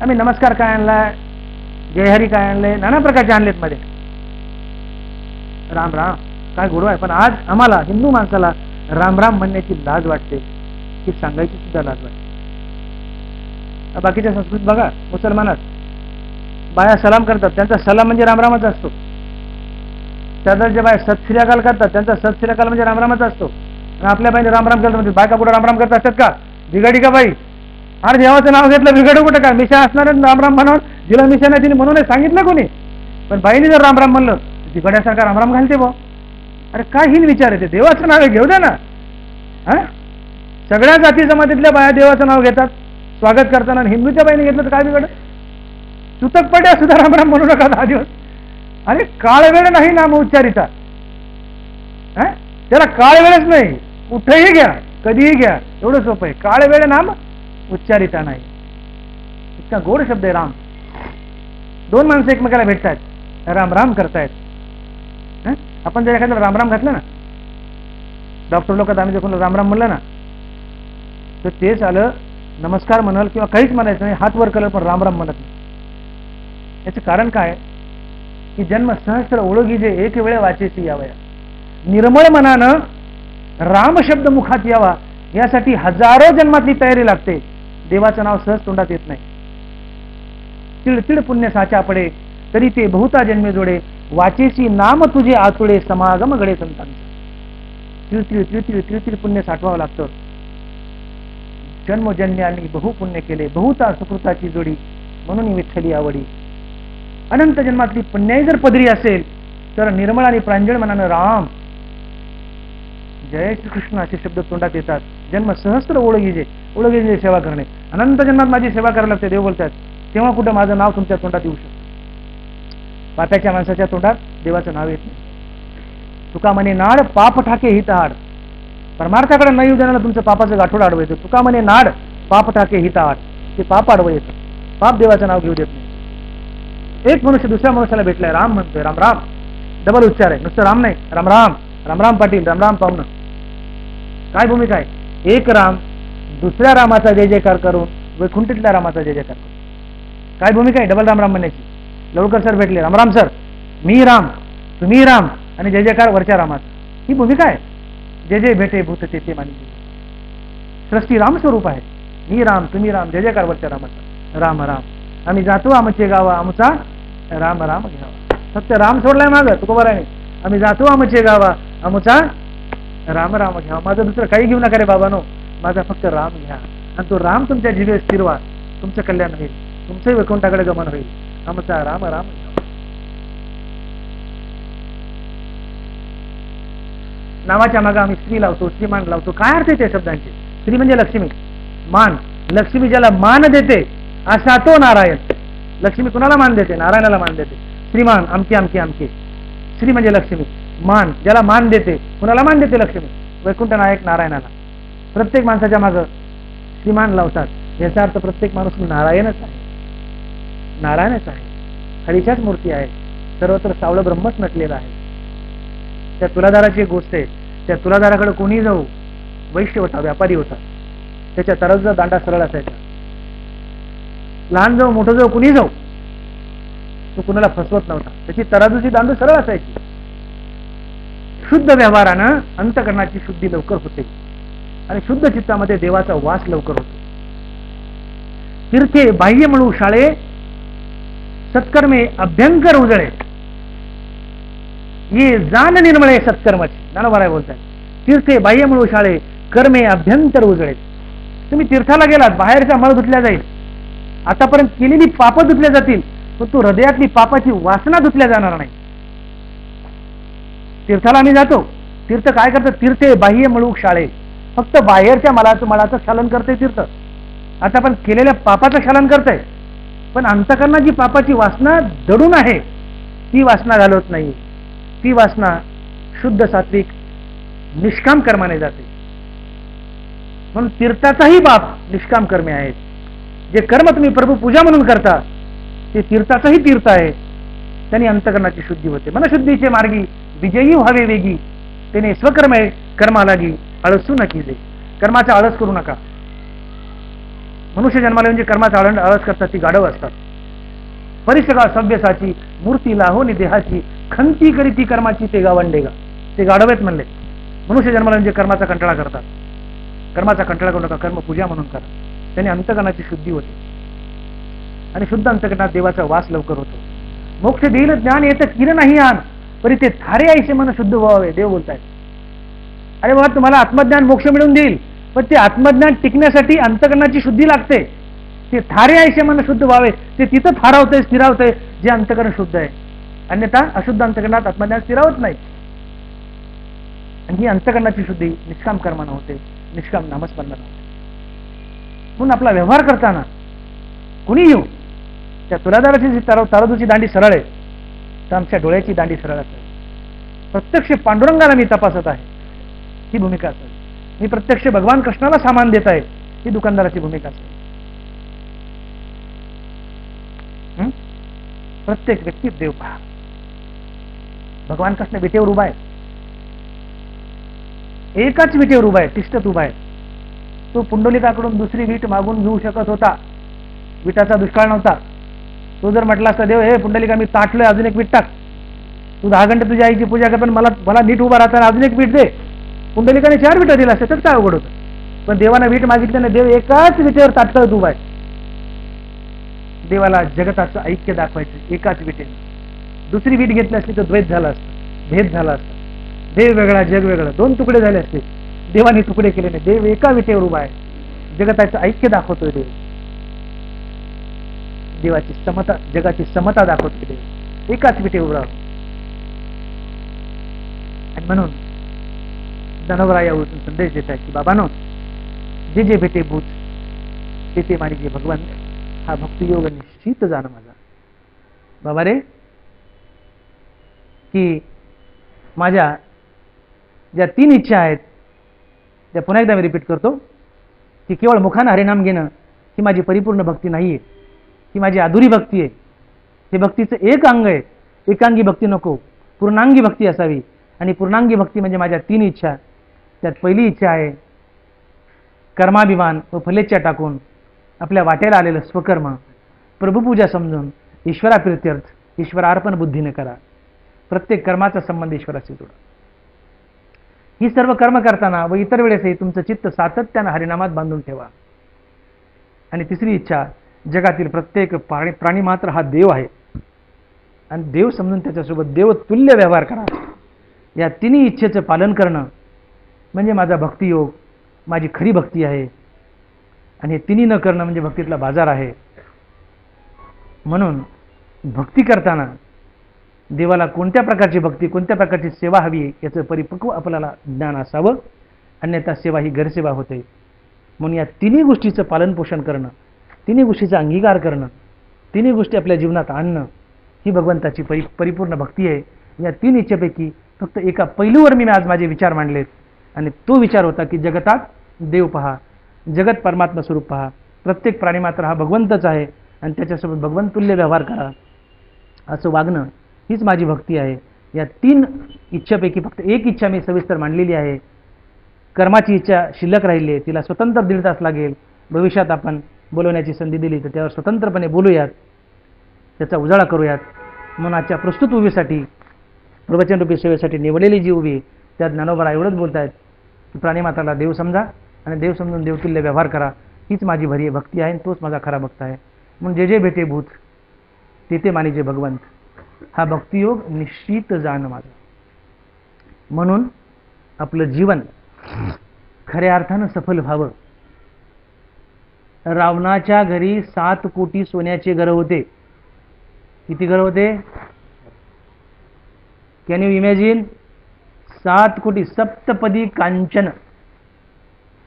आम्ही नमस्कार काय आणलाय, जयहरी काय आणले, नाना प्रकारचे आणलेत मध्ये. राम राम काय गोड आहे. पण आज आम्हाला हिंदू माणसाला राम राम म्हणण्याची लाज वाटते, की सांगायची सुद्धा लाज वाटते. बाकीच्या संस्कृतीत बघा, मुसलमानात बाया सलाम करतात, त्यांचा सलाम म्हणजे रामरामच असतो. शेजारच्या बाया सत श्री अकाल करतात, त्यांचा सत श्री अकाल म्हणजे रामरामच असतो. आणि आपल्या बाईने रामराम करतात म्हणजे बायका कुठं रामराम करत असतात का? बिघाडी का बाई? अरे देवाचं नाव घेतलं बिघडू कुठं का? मिशा असणार रामराम म्हणून, जिला मिशा नाही तिने म्हणून सांगितलं कोणी. पण बाईने जर रामराम म्हणलं बिघड्यासारखा रामराम घालते बा. अरे काय हिन विचार येते? देवाचं नाव घेऊ द्या ना. हा, सगळ्या जाती जमातीतल्या बाया देवाचं नाव घेतात स्वागत करताना. हिंदूच्या बाईने घेतलं तर काय बिघड? सुतक पड्या सुद्धा रामराम म्हणू नका 10 दिवस. आणि काळ वेळ नाही नाम उच्चारिता. त्याला काळ वेळच नाही, कुठेही घ्या कधीही घ्या, एवढं सोपं आहे. काळ वेळ नाम उच्चारिता नाही. इतका गोड शब्द आहे राम. दोन माणसं एकमेकाला भेटतायत, राम राम करतायत. आपण जर एखाद्याला रामराम घातलं ना, डॉक्टर लोक आम्ही जर कोणाला रामराम म्हणलं ना, तर तेच आलं नमस्कार म्हणाल किंवा काहीच म्हणायचं नाही, हात वर केलं पण रामराम म्हणत नाही. याचं कारण काय? की जन्म सहस्त्र ओळखी जे एक वेळ वाचेसी यावया. निर्मळ मनानं राम शब्द मुखात यावा यासाठी हजारो जन्मातली तयारी लागते. देवाचं नाव सहज तोंडात येत नाही. तिळतिळ पुण्य साचा पडे तरी ते बहुता जन्मे जोडे, वाचेसी नाम तुझे आतुडे समागम घडे संतांचा. तिळतिळ तिळतिळ तिळतिळ पुण्य साठवावं लागतं. जन्मोजन्म्यांनी बहुपुण्य केले, बहुता सुकृताची जोडी, म्हणून विठ्ठली आवडी. अनंत जन्मातली पुण्याई जर पदरी असेल तर निर्मळ आणि प्रांजळ मनानं राम जय श्रीकृष्ण असे शब्द तोंडात येतात. जन्म सहस्त्र ओळखीचे ओळखीचे सेवा करणे. अनंत जन्मात माझी सेवा करायला लागते देव बोलतात, तेव्हा कुठं माझं नाव तुमच्या तोंडात येऊ शकतं? पाप्याच्या माणसाच्या तोंडात देवाचं नाव येत नाही. तुका म्हणे नाड पाप ठाके हितहाड. परमार्थाकडे न येऊ देण्याला तुमचं पापाचं गाठोड आडवं येतं. तुका म्हणे नाड पाप ठाके हितहाड, ते पाप आडवं येतं. पाप देवाचं नाव घेऊ देत नाही. एक मनुष्य दुसऱ्या मनुष्याला भेटलाय, राम म्हणतोय, राम राम डबल उच्चार आहे, नुसतं राम नाही, राम राम, राम राम पाटील, राम राम पाहुणं. काय भूमिका आहे? एक राम दुसऱ्या रामाचा जय जयकार करून वैकुंठीतल्या रामाचा जय जयकार करून. काय भूमिका आहे डबल राम राम म्हणण्याची? लवकर सर भेटले, राम राम सर, मी राम तुम्ही राम आणि जय जयकार वरच्या रामाचा. ही भूमिका आहे. जय जय भेटे भूत ते मानी. सृष्टी राम स्वरूप आहे. मी राम तुम्ही राम, जय जयकार वरच्या रामाचा. राम राम आम्ही जातो आमचे गावा, आमचा राम राम घ्यावा. फक्त राम सोडलाय मागं तुकोबाराने. आम्ही जातो आमचे गावा, आमचा राम राम घ्यावा. माझं दुसरं काही घेऊ नका रे बाबानो, माझा फक्त राम घ्या. आणि तो राम तुमच्या जिभेत स्थिरवा, तुमचं कल्याण होईल, तुमचंही वैकुंठाकडे गमन होईल. आमचा राम राम घ्यावा. नावाच्या मागे आम्ही स्त्री लावतो, श्रीमान लावतो. काय अर्थ आहे त्या शब्दांचे? स्त्री म्हणजे लक्ष्मी, मान. लक्ष्मी ज्याला मान देते असा तो नारायण. लक्ष्मी कुणाला मान देते? नारायणाला मान देते. श्रीमान आमके आमके आमके. श्री म्हणजे लक्ष्मी, मान ज्याला मान देते. कुणाला मान देते? लक्ष्मी, वैकुंठ नायक नारायणाला. प्रत्येक माणसाच्या मागं श्रीमान लावतात. याचा अर्थ प्रत्येक माणूस नारायणच आहे, नारायणच आहे. हरीच्याच मूर्ती आहे. सर्वत्र सावळं ब्रह्मच नटलेलं आहे. त्या तुलादाराची एक गोष्ट आहे. त्या तुलादाराकडे कोणी जाऊ, वैश्य होता, व्यापारी होता. त्याच्या तराजूचा दांडा सरळ असायचा. लहान जाऊ मोठं जाऊ कुणी जाऊ, तो कुणाला फसवत नव्हता. त्याची तराजूची दांडू सरळ असायची. शुद्ध व्यवहारानं अंतकरणाची शुद्धी लवकर होते आणि शुद्ध चित्तामध्ये देवाचा वास लवकर होतो. तीर्थे बाह्य म्हणू शाळे, सत्कर्मे अभ्यंकर उजळे. ये जाण निर्मळे सत्कर्माची. ज्ञानोबा बोलतात, तीर्थे बाह्य म्हणू शाळे, कर्मे अभ्यंतर उजळे. तुम्ही तीर्थाला गेलात, बाहेरचा मळ धुतल्या जाईल, आतापर्यंत केलेली पाप धुतल्या जातील, पण तू हृदयातली पापाची वासना धुतल्या जाणार नाही. तीर्थाला आम्ही जातो, तीर्थ काय करतात? तीर्थे बाह्य मळू शाळे, फक्त बाहेरच्या मलाचं क्षालन करते तीर्थ. आता आपण केलेल्या पापाचं क्षालन करतंय, पण अंतःकरणात जी पापाची वासना दडून आहे ती वासना घालवत नाही. ती वासना शुद्ध सात्विक निष्काम कर्माने जाते. म्हणून तीर्थाचाही बाप निष्काम कर्मे आहेत. जे कर्म तुम्ही प्रभू पूजा म्हणून करता ते तीर्थाचंही तीर्थ आहे. त्यांनी अंतःकरणाची शुद्धी होते. मनशुद्धीचे मार्गी विजयी व्हावे वेगी, त्याने स्वकर्म कर्मा लागी आळसू नकी जे. कर्माचा आळस करू नका. मनुष्य जन्माला म्हणजे कर्माचा आळस करतात ती गाढव असतात. परिसगा सव्यसाची मूर्ती लाहोनी देहाची खंती करी ती कर्माची ते गावंडेगा. ते गाढव आहेत म्हणले. मनुष्य जन्माला म्हणजे कर्माचा कंटाळा करतात. कर्माचा कंटाळा करू नका, कर्म पूजा म्हणून करा. त्याने अंतःकरणाची शुद्धी होते आणि शुद्ध अंतःकरणात देवाचा वास लवकर होतो. मोक्ष देईल ज्ञान येतं किर नाही आण, परी ते थारे आईचे मन शुद्ध व्हावे. देव बोलतायत, अरे बाबा तुम्हाला आत्मज्ञान मोक्ष मिळून देईल, पण ते आत्मज्ञान टिकण्यासाठी अंतःकरणाची शुद्धी लागते. ते थारे आईचे मन शुद्ध व्हावे, ते तिथं थारावतंय स्थिरावतंय जे अंतःकरण शुद्ध आहे. अन्यथा अशुद्ध अंतःकरणात आत्मज्ञान स्थिरावत नाही. आणि ही अंतःकरणाची शुद्धी निष्काम कर्मानं होते, निष्काम नामस्मरणानं होते. म्हणून आपला व्यवहार करताना कुणी येऊ, त्या तुलादाराची तराजूची दांडी सरळ आहे तर आमच्या डोळ्याची दांडी सरळ असेल. प्रत्यक्ष पांडुरंगाला मी तपासत आहे ही भूमिका असेल. मी प्रत्यक्ष भगवान कृष्णाला सामान देत आहे ही दुकानदाराची भूमिका असेल. प्रत्येक व्यक्तीत देव पहा. भगवान कृष्ण विटेवर उभा आहे, एकाच विटेवर उभा आहे, तिष्ठत उभा आहे. तो पुंडलिकाकडून दुसरी वीट मागून घेऊ शकत होता. विटाचा दुष्काळ नव्हता. तो जर म्हटला असता देव हे पुंडलिका मी ताटलोय अजून एक वीट टाक, तू 10 घंटे तुझ्या आईची पूजा कर पण मला नीट उभा राहताना अजून एक वीट दे. पुंडलिकाने 4 विटा दिला असते तर काय अवघड होतं. पण देवानं वीट मागितल्याने देव एकाच विटेवर ताटकळत उभा आहे. देवाला जगताचं ऐक्य दाखवायचं एकाच विटेने. दुसरी वीट घेतली असली तर द्वैत झाला असतं, भेद झाला असता. देव वेगळा जग वेगळं, 2 तुकडे झाले असते. देवाने तुकडे केले नाही. देव एका विटेवर उभा आहे. जगताचं ऐक्य दाखवतोय देव. देवाची समता, जगाची समता दाखवतोय देव. एकाच विटेवर उभा. आणि म्हणून दानवराय यावरून संदेश देत आहे की बाबानो, जे जे भेटे भूत ते ते मानी जे भगवान, हा भक्तियोग निश्चित जाणं माझा. बाबा रे, की माझ्या ज्या 3 इच्छा आहेत त्या पुन्हा एकदा मी रिपीट करतो की केवळ मुखानं हरिनाम घेणं ही माझी परिपूर्ण भक्ती नाही आहे. ही माझी अधुरी भक्ती आहे. हे भक्तीचं एक अंग आहे. एकांगी भक्ती नको, पूर्णांगी भक्ती असावी. आणि पूर्णांगी भक्ती म्हणजे माझ्या 3 इच्छा. त्यात पहिली इच्छा आहे कर्माभिमान व फलेच्छा टाकून आपल्या वाटेला आलेलं स्वकर्म प्रभुपूजा समजून ईश्वराप्रित्यर्थ ईश्वरार्पण बुद्धीने करा. प्रत्येक कर्माचा संबंध ईश्वराशी जोडा. ही सर्व कर्म करताना व इतर वेळेसही तुमचं चित्त सातत्यानं हरिनामात बांधून ठेवा. आणि तिसरी इच्छा, जगातील प्रत्येक प्राणी मात्र हा देव आहे आणि देव समजून त्याच्यासोबत देवतुल्य व्यवहार करा. या 3 इच्छेचं पालन करणं म्हणजे माझा भक्तियोग, माझी खरी भक्ती आहे. आणि हे 3 न करणं म्हणजे भक्तीतला बाजार आहे. म्हणून भक्ती करताना देवाला कोणत्या प्रकारची भक्ती, कोणत्या प्रकारची सेवा हवी याचं परिपक्व आपल्याला ज्ञान असावं. अन्यथा सेवा ही गैरसेवा होते. म्हणून या 3 गोष्टीचं पालनपोषण करणं, 3 गोष्टीचा अंगीकार करणं, 3 गोष्टी आपल्या जीवनात आणणं ही भगवंताची परिपूर्ण भक्ती आहे. या 3 इच्छेपैकी फक्त एका पैलूवर मी आज माझे विचार मांडलेत. आणि तो विचार होता की जगतात देव पहा, जगत परमात्मा स्वरूप पहा. प्रत्येक प्राणी मात्र हा भगवंतच आहे आणि त्याच्यासोबत भगवंतुल्य व्यवहार करा. असं वागणं हीच माझी भक्ती आहे. या 3 इच्छापैकी फक्त एक इच्छा मी सविस्तर मांडलेली आहे. कर्माची इच्छा शिल्लक राहिली आहे, तिला स्वतंत्र 1.5 तास लागेल. भविष्यात आपण बोलवण्याची संधी दिली तर त्यावर स्वतंत्रपणे बोलूयात, त्याचा उजाळा करूयात. म्हणून आजच्या प्रस्तुत उभीसाठी, प्रवचनरूपी सेवेसाठी निवडलेली जी उभी, त्या ज्ञानोबा एवढंच बोलत आहेत की प्राणीमात्राला देव समजा आणि देव समजून देवतुल्य व्यवहार करा. हीच माझी भरी भक्ती आहे आणि तोच माझा खरा भक्त आहे. म्हणून जे जे भेटे भूत ते ते मानी जे भगवंत, हा भक्तियोग निश्चित जाणं माझं. म्हणून आपलं जीवन खऱ्या अर्थानं सफल व्हावं. रावणाच्या घरी 7 कोटी सोन्याचे घर होते. किती घर होते? Can you imagine? 7 कोटी. सप्तपदी कांचन.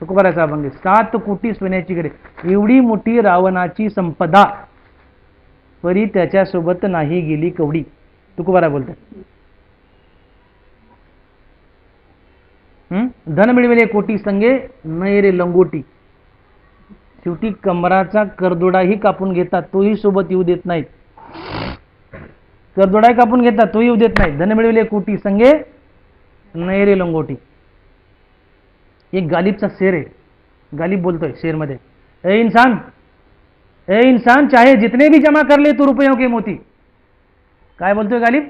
तुकोबाराचा अभंग 7 कोटी सोन्याची घडे, एवढी मोठी रावणाची संपदा, परी त्याच्यासोबत नाही गेली कवडी. तुकोबारा बोलतात. धन मिळविले कोटी संगे, नय रे लंगोटी. शेवटी कमराचा करदोडाही कापून घेतात, तोही सोबत येऊ देत नाहीत. करदोडाही कापून घेतात, तोही येऊ देत नाही. धन मिळविले कोटी संगे, नय रे लंगोटी. एक गालिबचा शेर आहे. गालिब बोलतोय शेर मध्ये, ए इंसान चाहे जितने भी जमा कर ले तू रुपयों के मोती. काय बोलतोय गालिब?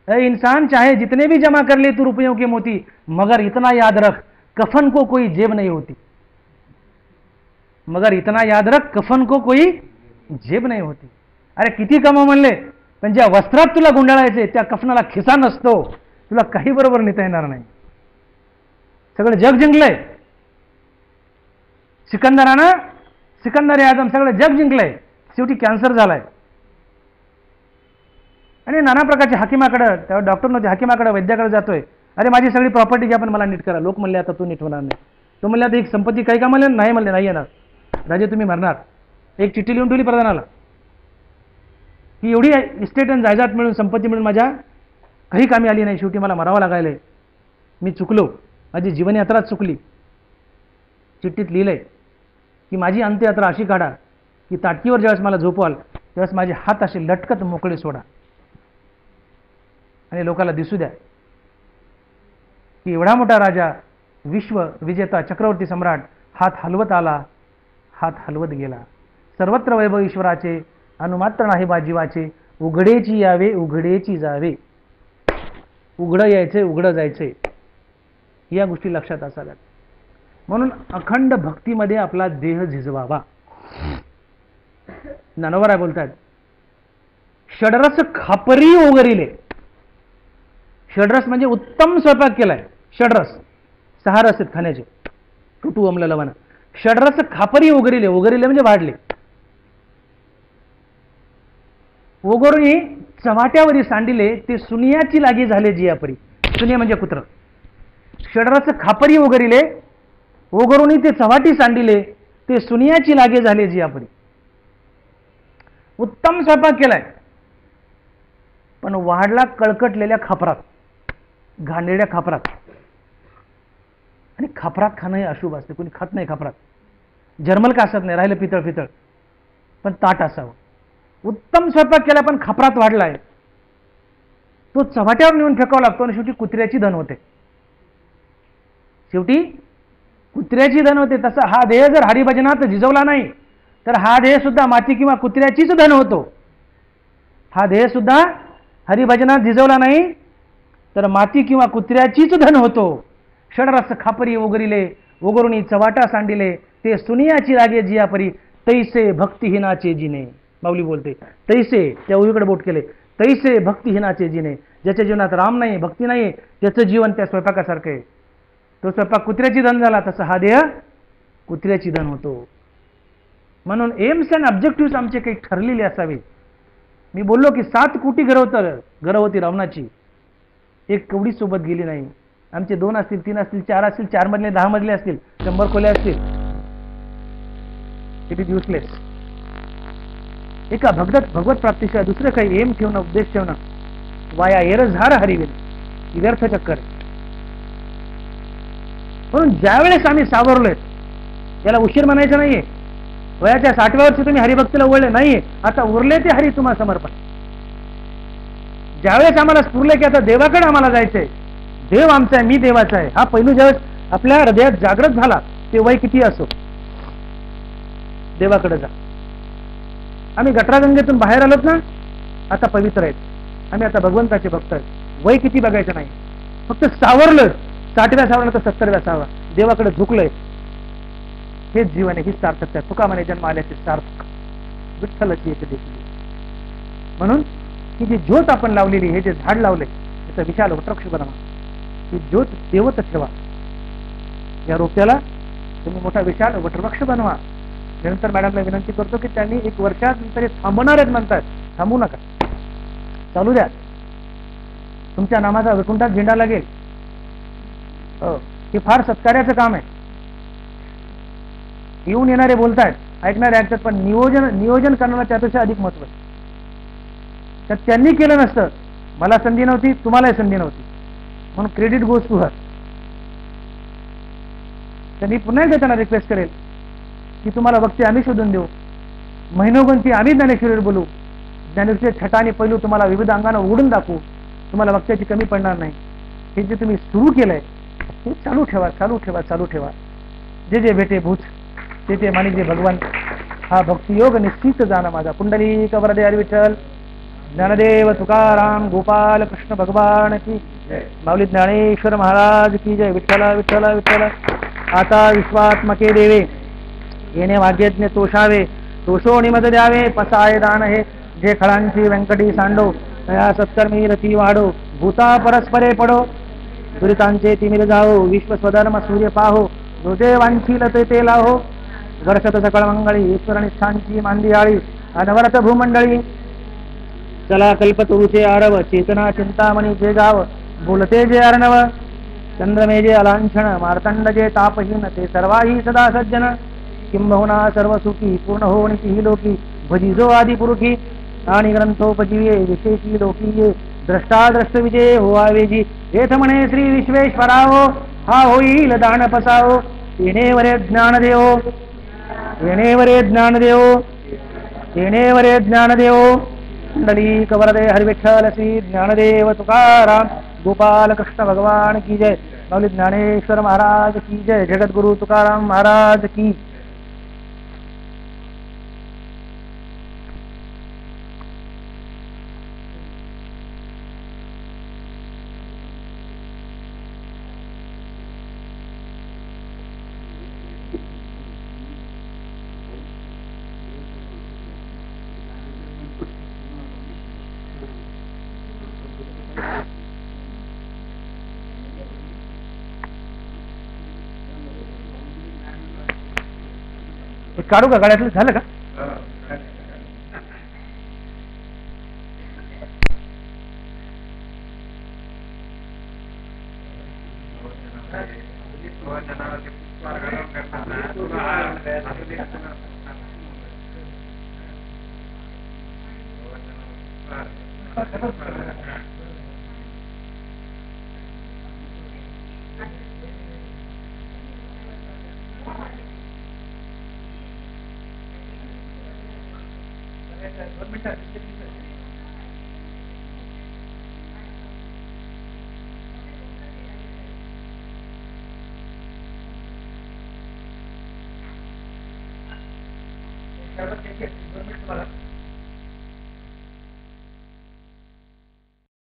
ए इंसान चाहे जितने भी जमा कर ले तू रुपयों के मोती, मगर इतना याद रख कफन को कोई जेब नहीं होती. मगर इतना याद रख कफन को कोई जेब नहीं होती. अरे किती कमाव म्हणले, पण ज्या वस्त्रात तुला गुंडाळायचे त्या कफनाला खिसा नसतो, तुला काही बरोबर नेता येणार नाही. सगळं जग जिंकलंय सिकंदर आझम, सगळं जग जिंकलंय, शेवटी कॅन्सर झालाय. आणि नाना प्रकारच्या हाकिमाकडे, त्या डॉक्टर नव्हते, हाकिमाकडे वैद्याकडे जातोय. अरे माझी सगळी प्रॉपर्टी घ्या पण मला नीट करा. लोक म्हणले आता तू नीट होणार नाही. तो म्हणले आता एक संपत्ती काही का म्हणले नाही, म्हणले नाही येणार राजे, तुम्ही मरणार. एक चिठ्ठी लिहून ठेवली प्रधानाला की एवढी इस्टेट आणि जायदाद मिळून, संपत्ती मिळून माझ्या काही कामी आली नाही, शेवटी मला मरावं लागायलंय, मी चुकलो, माझी जीवनयात्रा चुकली. चिठ्ठीत लिहिलंय की माझी अंत्ययात्रा अशी काढा की ताटकीवर ज्यावेळेस मला झोपवाल त्यावेळेस माझे हात असे लटकत मोकळे सोडा आणि लोकांना दिसू द्या की एवढा मोठा राजा, विश्व विजेता, चक्रवर्ती सम्राट हात हलवत आला, हात हलवत गेला. सर्वत्र वैभव ईश्वराचे, अनुमात्र नाही बा जीवाचे, उघडेची यावे उघडेची जावे. उघडं यायचे उघडं जायचे, या गोष्टी लक्षात असाव्यात. म्हणून अखंड भक्तीमध्ये आपला देह झिजवावा. ज्ञानोबा बोलतात, षडरस खापरी ओगरिले. षडरस म्हणजे उत्तम स्वयंपाक केलाय. षडरस 6 रस आहेत खाण्याचे, टुटू अमल लवण. षडरस खापरी ओगरिले, ओगरिले म्हणजे वाढले. ओगरुनी चव्हाट्यावरी सांडिले, ते सुनियाची लागी झाले जियापरी. सुनिया म्हणजे कुत्र. षडरस खापरी ओगरिले, ओगरुनी ते चव्हाटी सांडिले, ते सुनियाची लागे झाले जियापरी. उत्तम स्वयंपाक केलाय पण वाढला कळकटलेल्या खापरात, घाणेरड्या खापरात. आणि खापरात खाणं हे अशुभ असते, कोणी खात नाही खापरात. जर्मल का असत नाही, राहिलं पितळ पितळ, पण ताट असावं. उत्तम स्वयंपाक केला पण खापरात वाढलाय, तो चव्हाट्यावर नेऊन फेकावा लागतो आणि शेवटी कुत्र्याची धन होते. शेवटी कुत्र्याची धन होते. तसा हा देह जर हरिभजनात झिजवला नाही तर हा देह सुद्धा माती किंवा कुत्र्याचीच धन होतो. हा देह सुद्धा हरिभजनात झिजवला नाही तर माती किंवा कुत्र्याचीच धन होतो. षडरस खापरी ओगरिले, ओगरुनी चव्हाटा सांडिले, ते सुनियाची लागे जियापरी, तैसे भक्तिहीनाचे जिने. माऊली बोलते, तैसे, त्या उजवीकडे बोट केले, तैसे भक्तिहीनाचे जिने. ज्याच्या जीवनात राम नाही, भक्ती नाही, त्याचं जीवन त्या स्वयंपाकासारखं आहे. तो स्वयंपाक कुत्र्याची धन झाला, तसा हा देह कुत्र्याची धन होतो. म्हणून एम्स अँड ऑब्जेक्टिव्ह आमचे काही ठरलेले असावे. मी बोललो की 7 कोटी घर होती रावणाची, एक कवडी सोबत गेली नाही. आमचे 2 असतील, 3 असतील, 4 असतील, 4 मजले 10 मजले असतील, 100 खोल्या असतील, इट इज युजलेस. एका भगवत प्राप्तीशिवाय दुसरं काही एम ठेवणं, उद्देश ठेवणं, वाया एरझार हरिवेल, व्यर्थ चक्कर. म्हणून ज्यावेळेस आम्ही सावरलोय, याला उशीर म्हणायचं नाहीये. वयाच्या 60व्या वर्षी तुम्ही हरिभक्तीला वळले नाहीये, आता उरले ते हरी तुम्हाला समर्पण. ज्यावेळेस आम्हाला स्फुरले की आता देवाकडे आम्हाला जायचंय, देव आमचा आहे, मी देवाचा आहे, हा पैलू ज्यावेळेस आपल्या हृदयात जागृत झाला, ते वय किती असो, देवाकडे जा. आम्ही गटरागंगेतून बाहेर आलोत ना, आता पवित्र आहेत, आम्ही आता भगवंताचे भक्त आहेत. वय किती बघायचं नाही, फक्त सावरलं. 60व्या सावरलं तर 70व्या सावरा, देवाकडे झुकलंय, हेच जीवन आहे, हीच सार्थकता आहे. तुका म्हणे जन्म आल्याचे सार्थक, विठ्ठलाची एक देखील. म्हणून ही जी ज्योत आपण लावलेली, हे जे झाड लावले, त्याचा विशाल वटवृक्ष बनवा. ही ज्योत देवत ठेवा. या रोप्याला तुम्ही मोठा विशाल वटवृक्ष बनवा. नंतर मॅडमला विनंती करतो की त्यांनी 1 वर्षानंतर थांबवणार आहेत म्हणतात, थांबू नका, चालू द्या. तुमच्या नामाचा वैकुंठात झेंडा लागेल. हे फार सत्कार्याचं काम आहे. येऊन येणारे बोलतायत, ऐकणारे ऐकतात, पण नियोजन करण्याला त्यापेक्षा अधिक महत्व आहे. तर त्यांनी केलं नसतं, मला संधी नव्हती, तुम्हालाही संधी नव्हती, म्हणून क्रेडिट गोज टू हर. तर मी पुन्हा एकदा त्यांना रिक्वेस्ट करेल की तुम्हाला वक्ते आम्ही शोधून देऊ, महिनोगंती आम्ही ज्ञानेश्वरीवर बोलू, ज्ञानेश्वरीचे छटा आणि पैलू तुम्हाला विविध अंगाने उघडून दाखवू, तुम्हाला वक्त्याची कमी पडणार नाही. हे जे तुम्ही सुरू केलंय ते चालू ठेवा, चालू ठेवा, चालू ठेवा. जे जे भेटे भूच, ते ते माणिक जे भगवान, हा भक्तियोग निश्चित जाणं माझा. पुंडलिक वरदे हरी विठ्ठल, ज्ञानदेव तुकाराम गोपाल कृष्ण भगवान की, माऊली ज्ञानेश्वर महाराज की जय. विठ्ठला विठ्ठला विठ्ठला. आता विश्वात्मके देवे, येणे भाग्यज्ञ तोषावे, तोषो निमद द्यावे, पसाय दान हे, जे खळांची व्यंकटी सांडो, तया सत्कर्मी रती वाढो, भूता परस्परे पडो, दुरितांचे तिमिर जाओ, विश्व स्वधर्म सूर्य पाहो, जो जे वांछील ते लाहो, वर्षत सकळ मंगळी, ईश्वर निष्ठांची मांदियाळी, अनवरत भूमंडळी. चला कल्पतरुचे आरव, चेतना चिंतामणी जे गाव, बोलते जे अर्णव, चंद्रमे जे अलांछन, मार्तंड जे तापहीन, ते सर्वाही सदा सज्जन, किंबहुना सर्व सुखी, पूर्ण होणीची ही लोकी, भजिजो आदि पुरुषी, आणि ग्रंथोपजीवे विशेषी लोकीये, द्रष्टा द्रष्ट विजय होवावे जी, येथ म्हणे श्री विश्वेश्वरावो, हा होईल दान पसावो, येणेवरे ज्ञान देवो, येणेवरे ज्ञान देवो, येणेवरे ज्ञान देवो. पुंडलिक वरदे हरी विठ्ठल, श्री ज्ञानदेव तुकाराम गोपाल कृष्ण भगवान की जय. माऊली ज्ञानेश्वर महाराज की जय. जगद्गुरु तुकाराम महाराज की. काढू का गाड्यातलं, झालं का?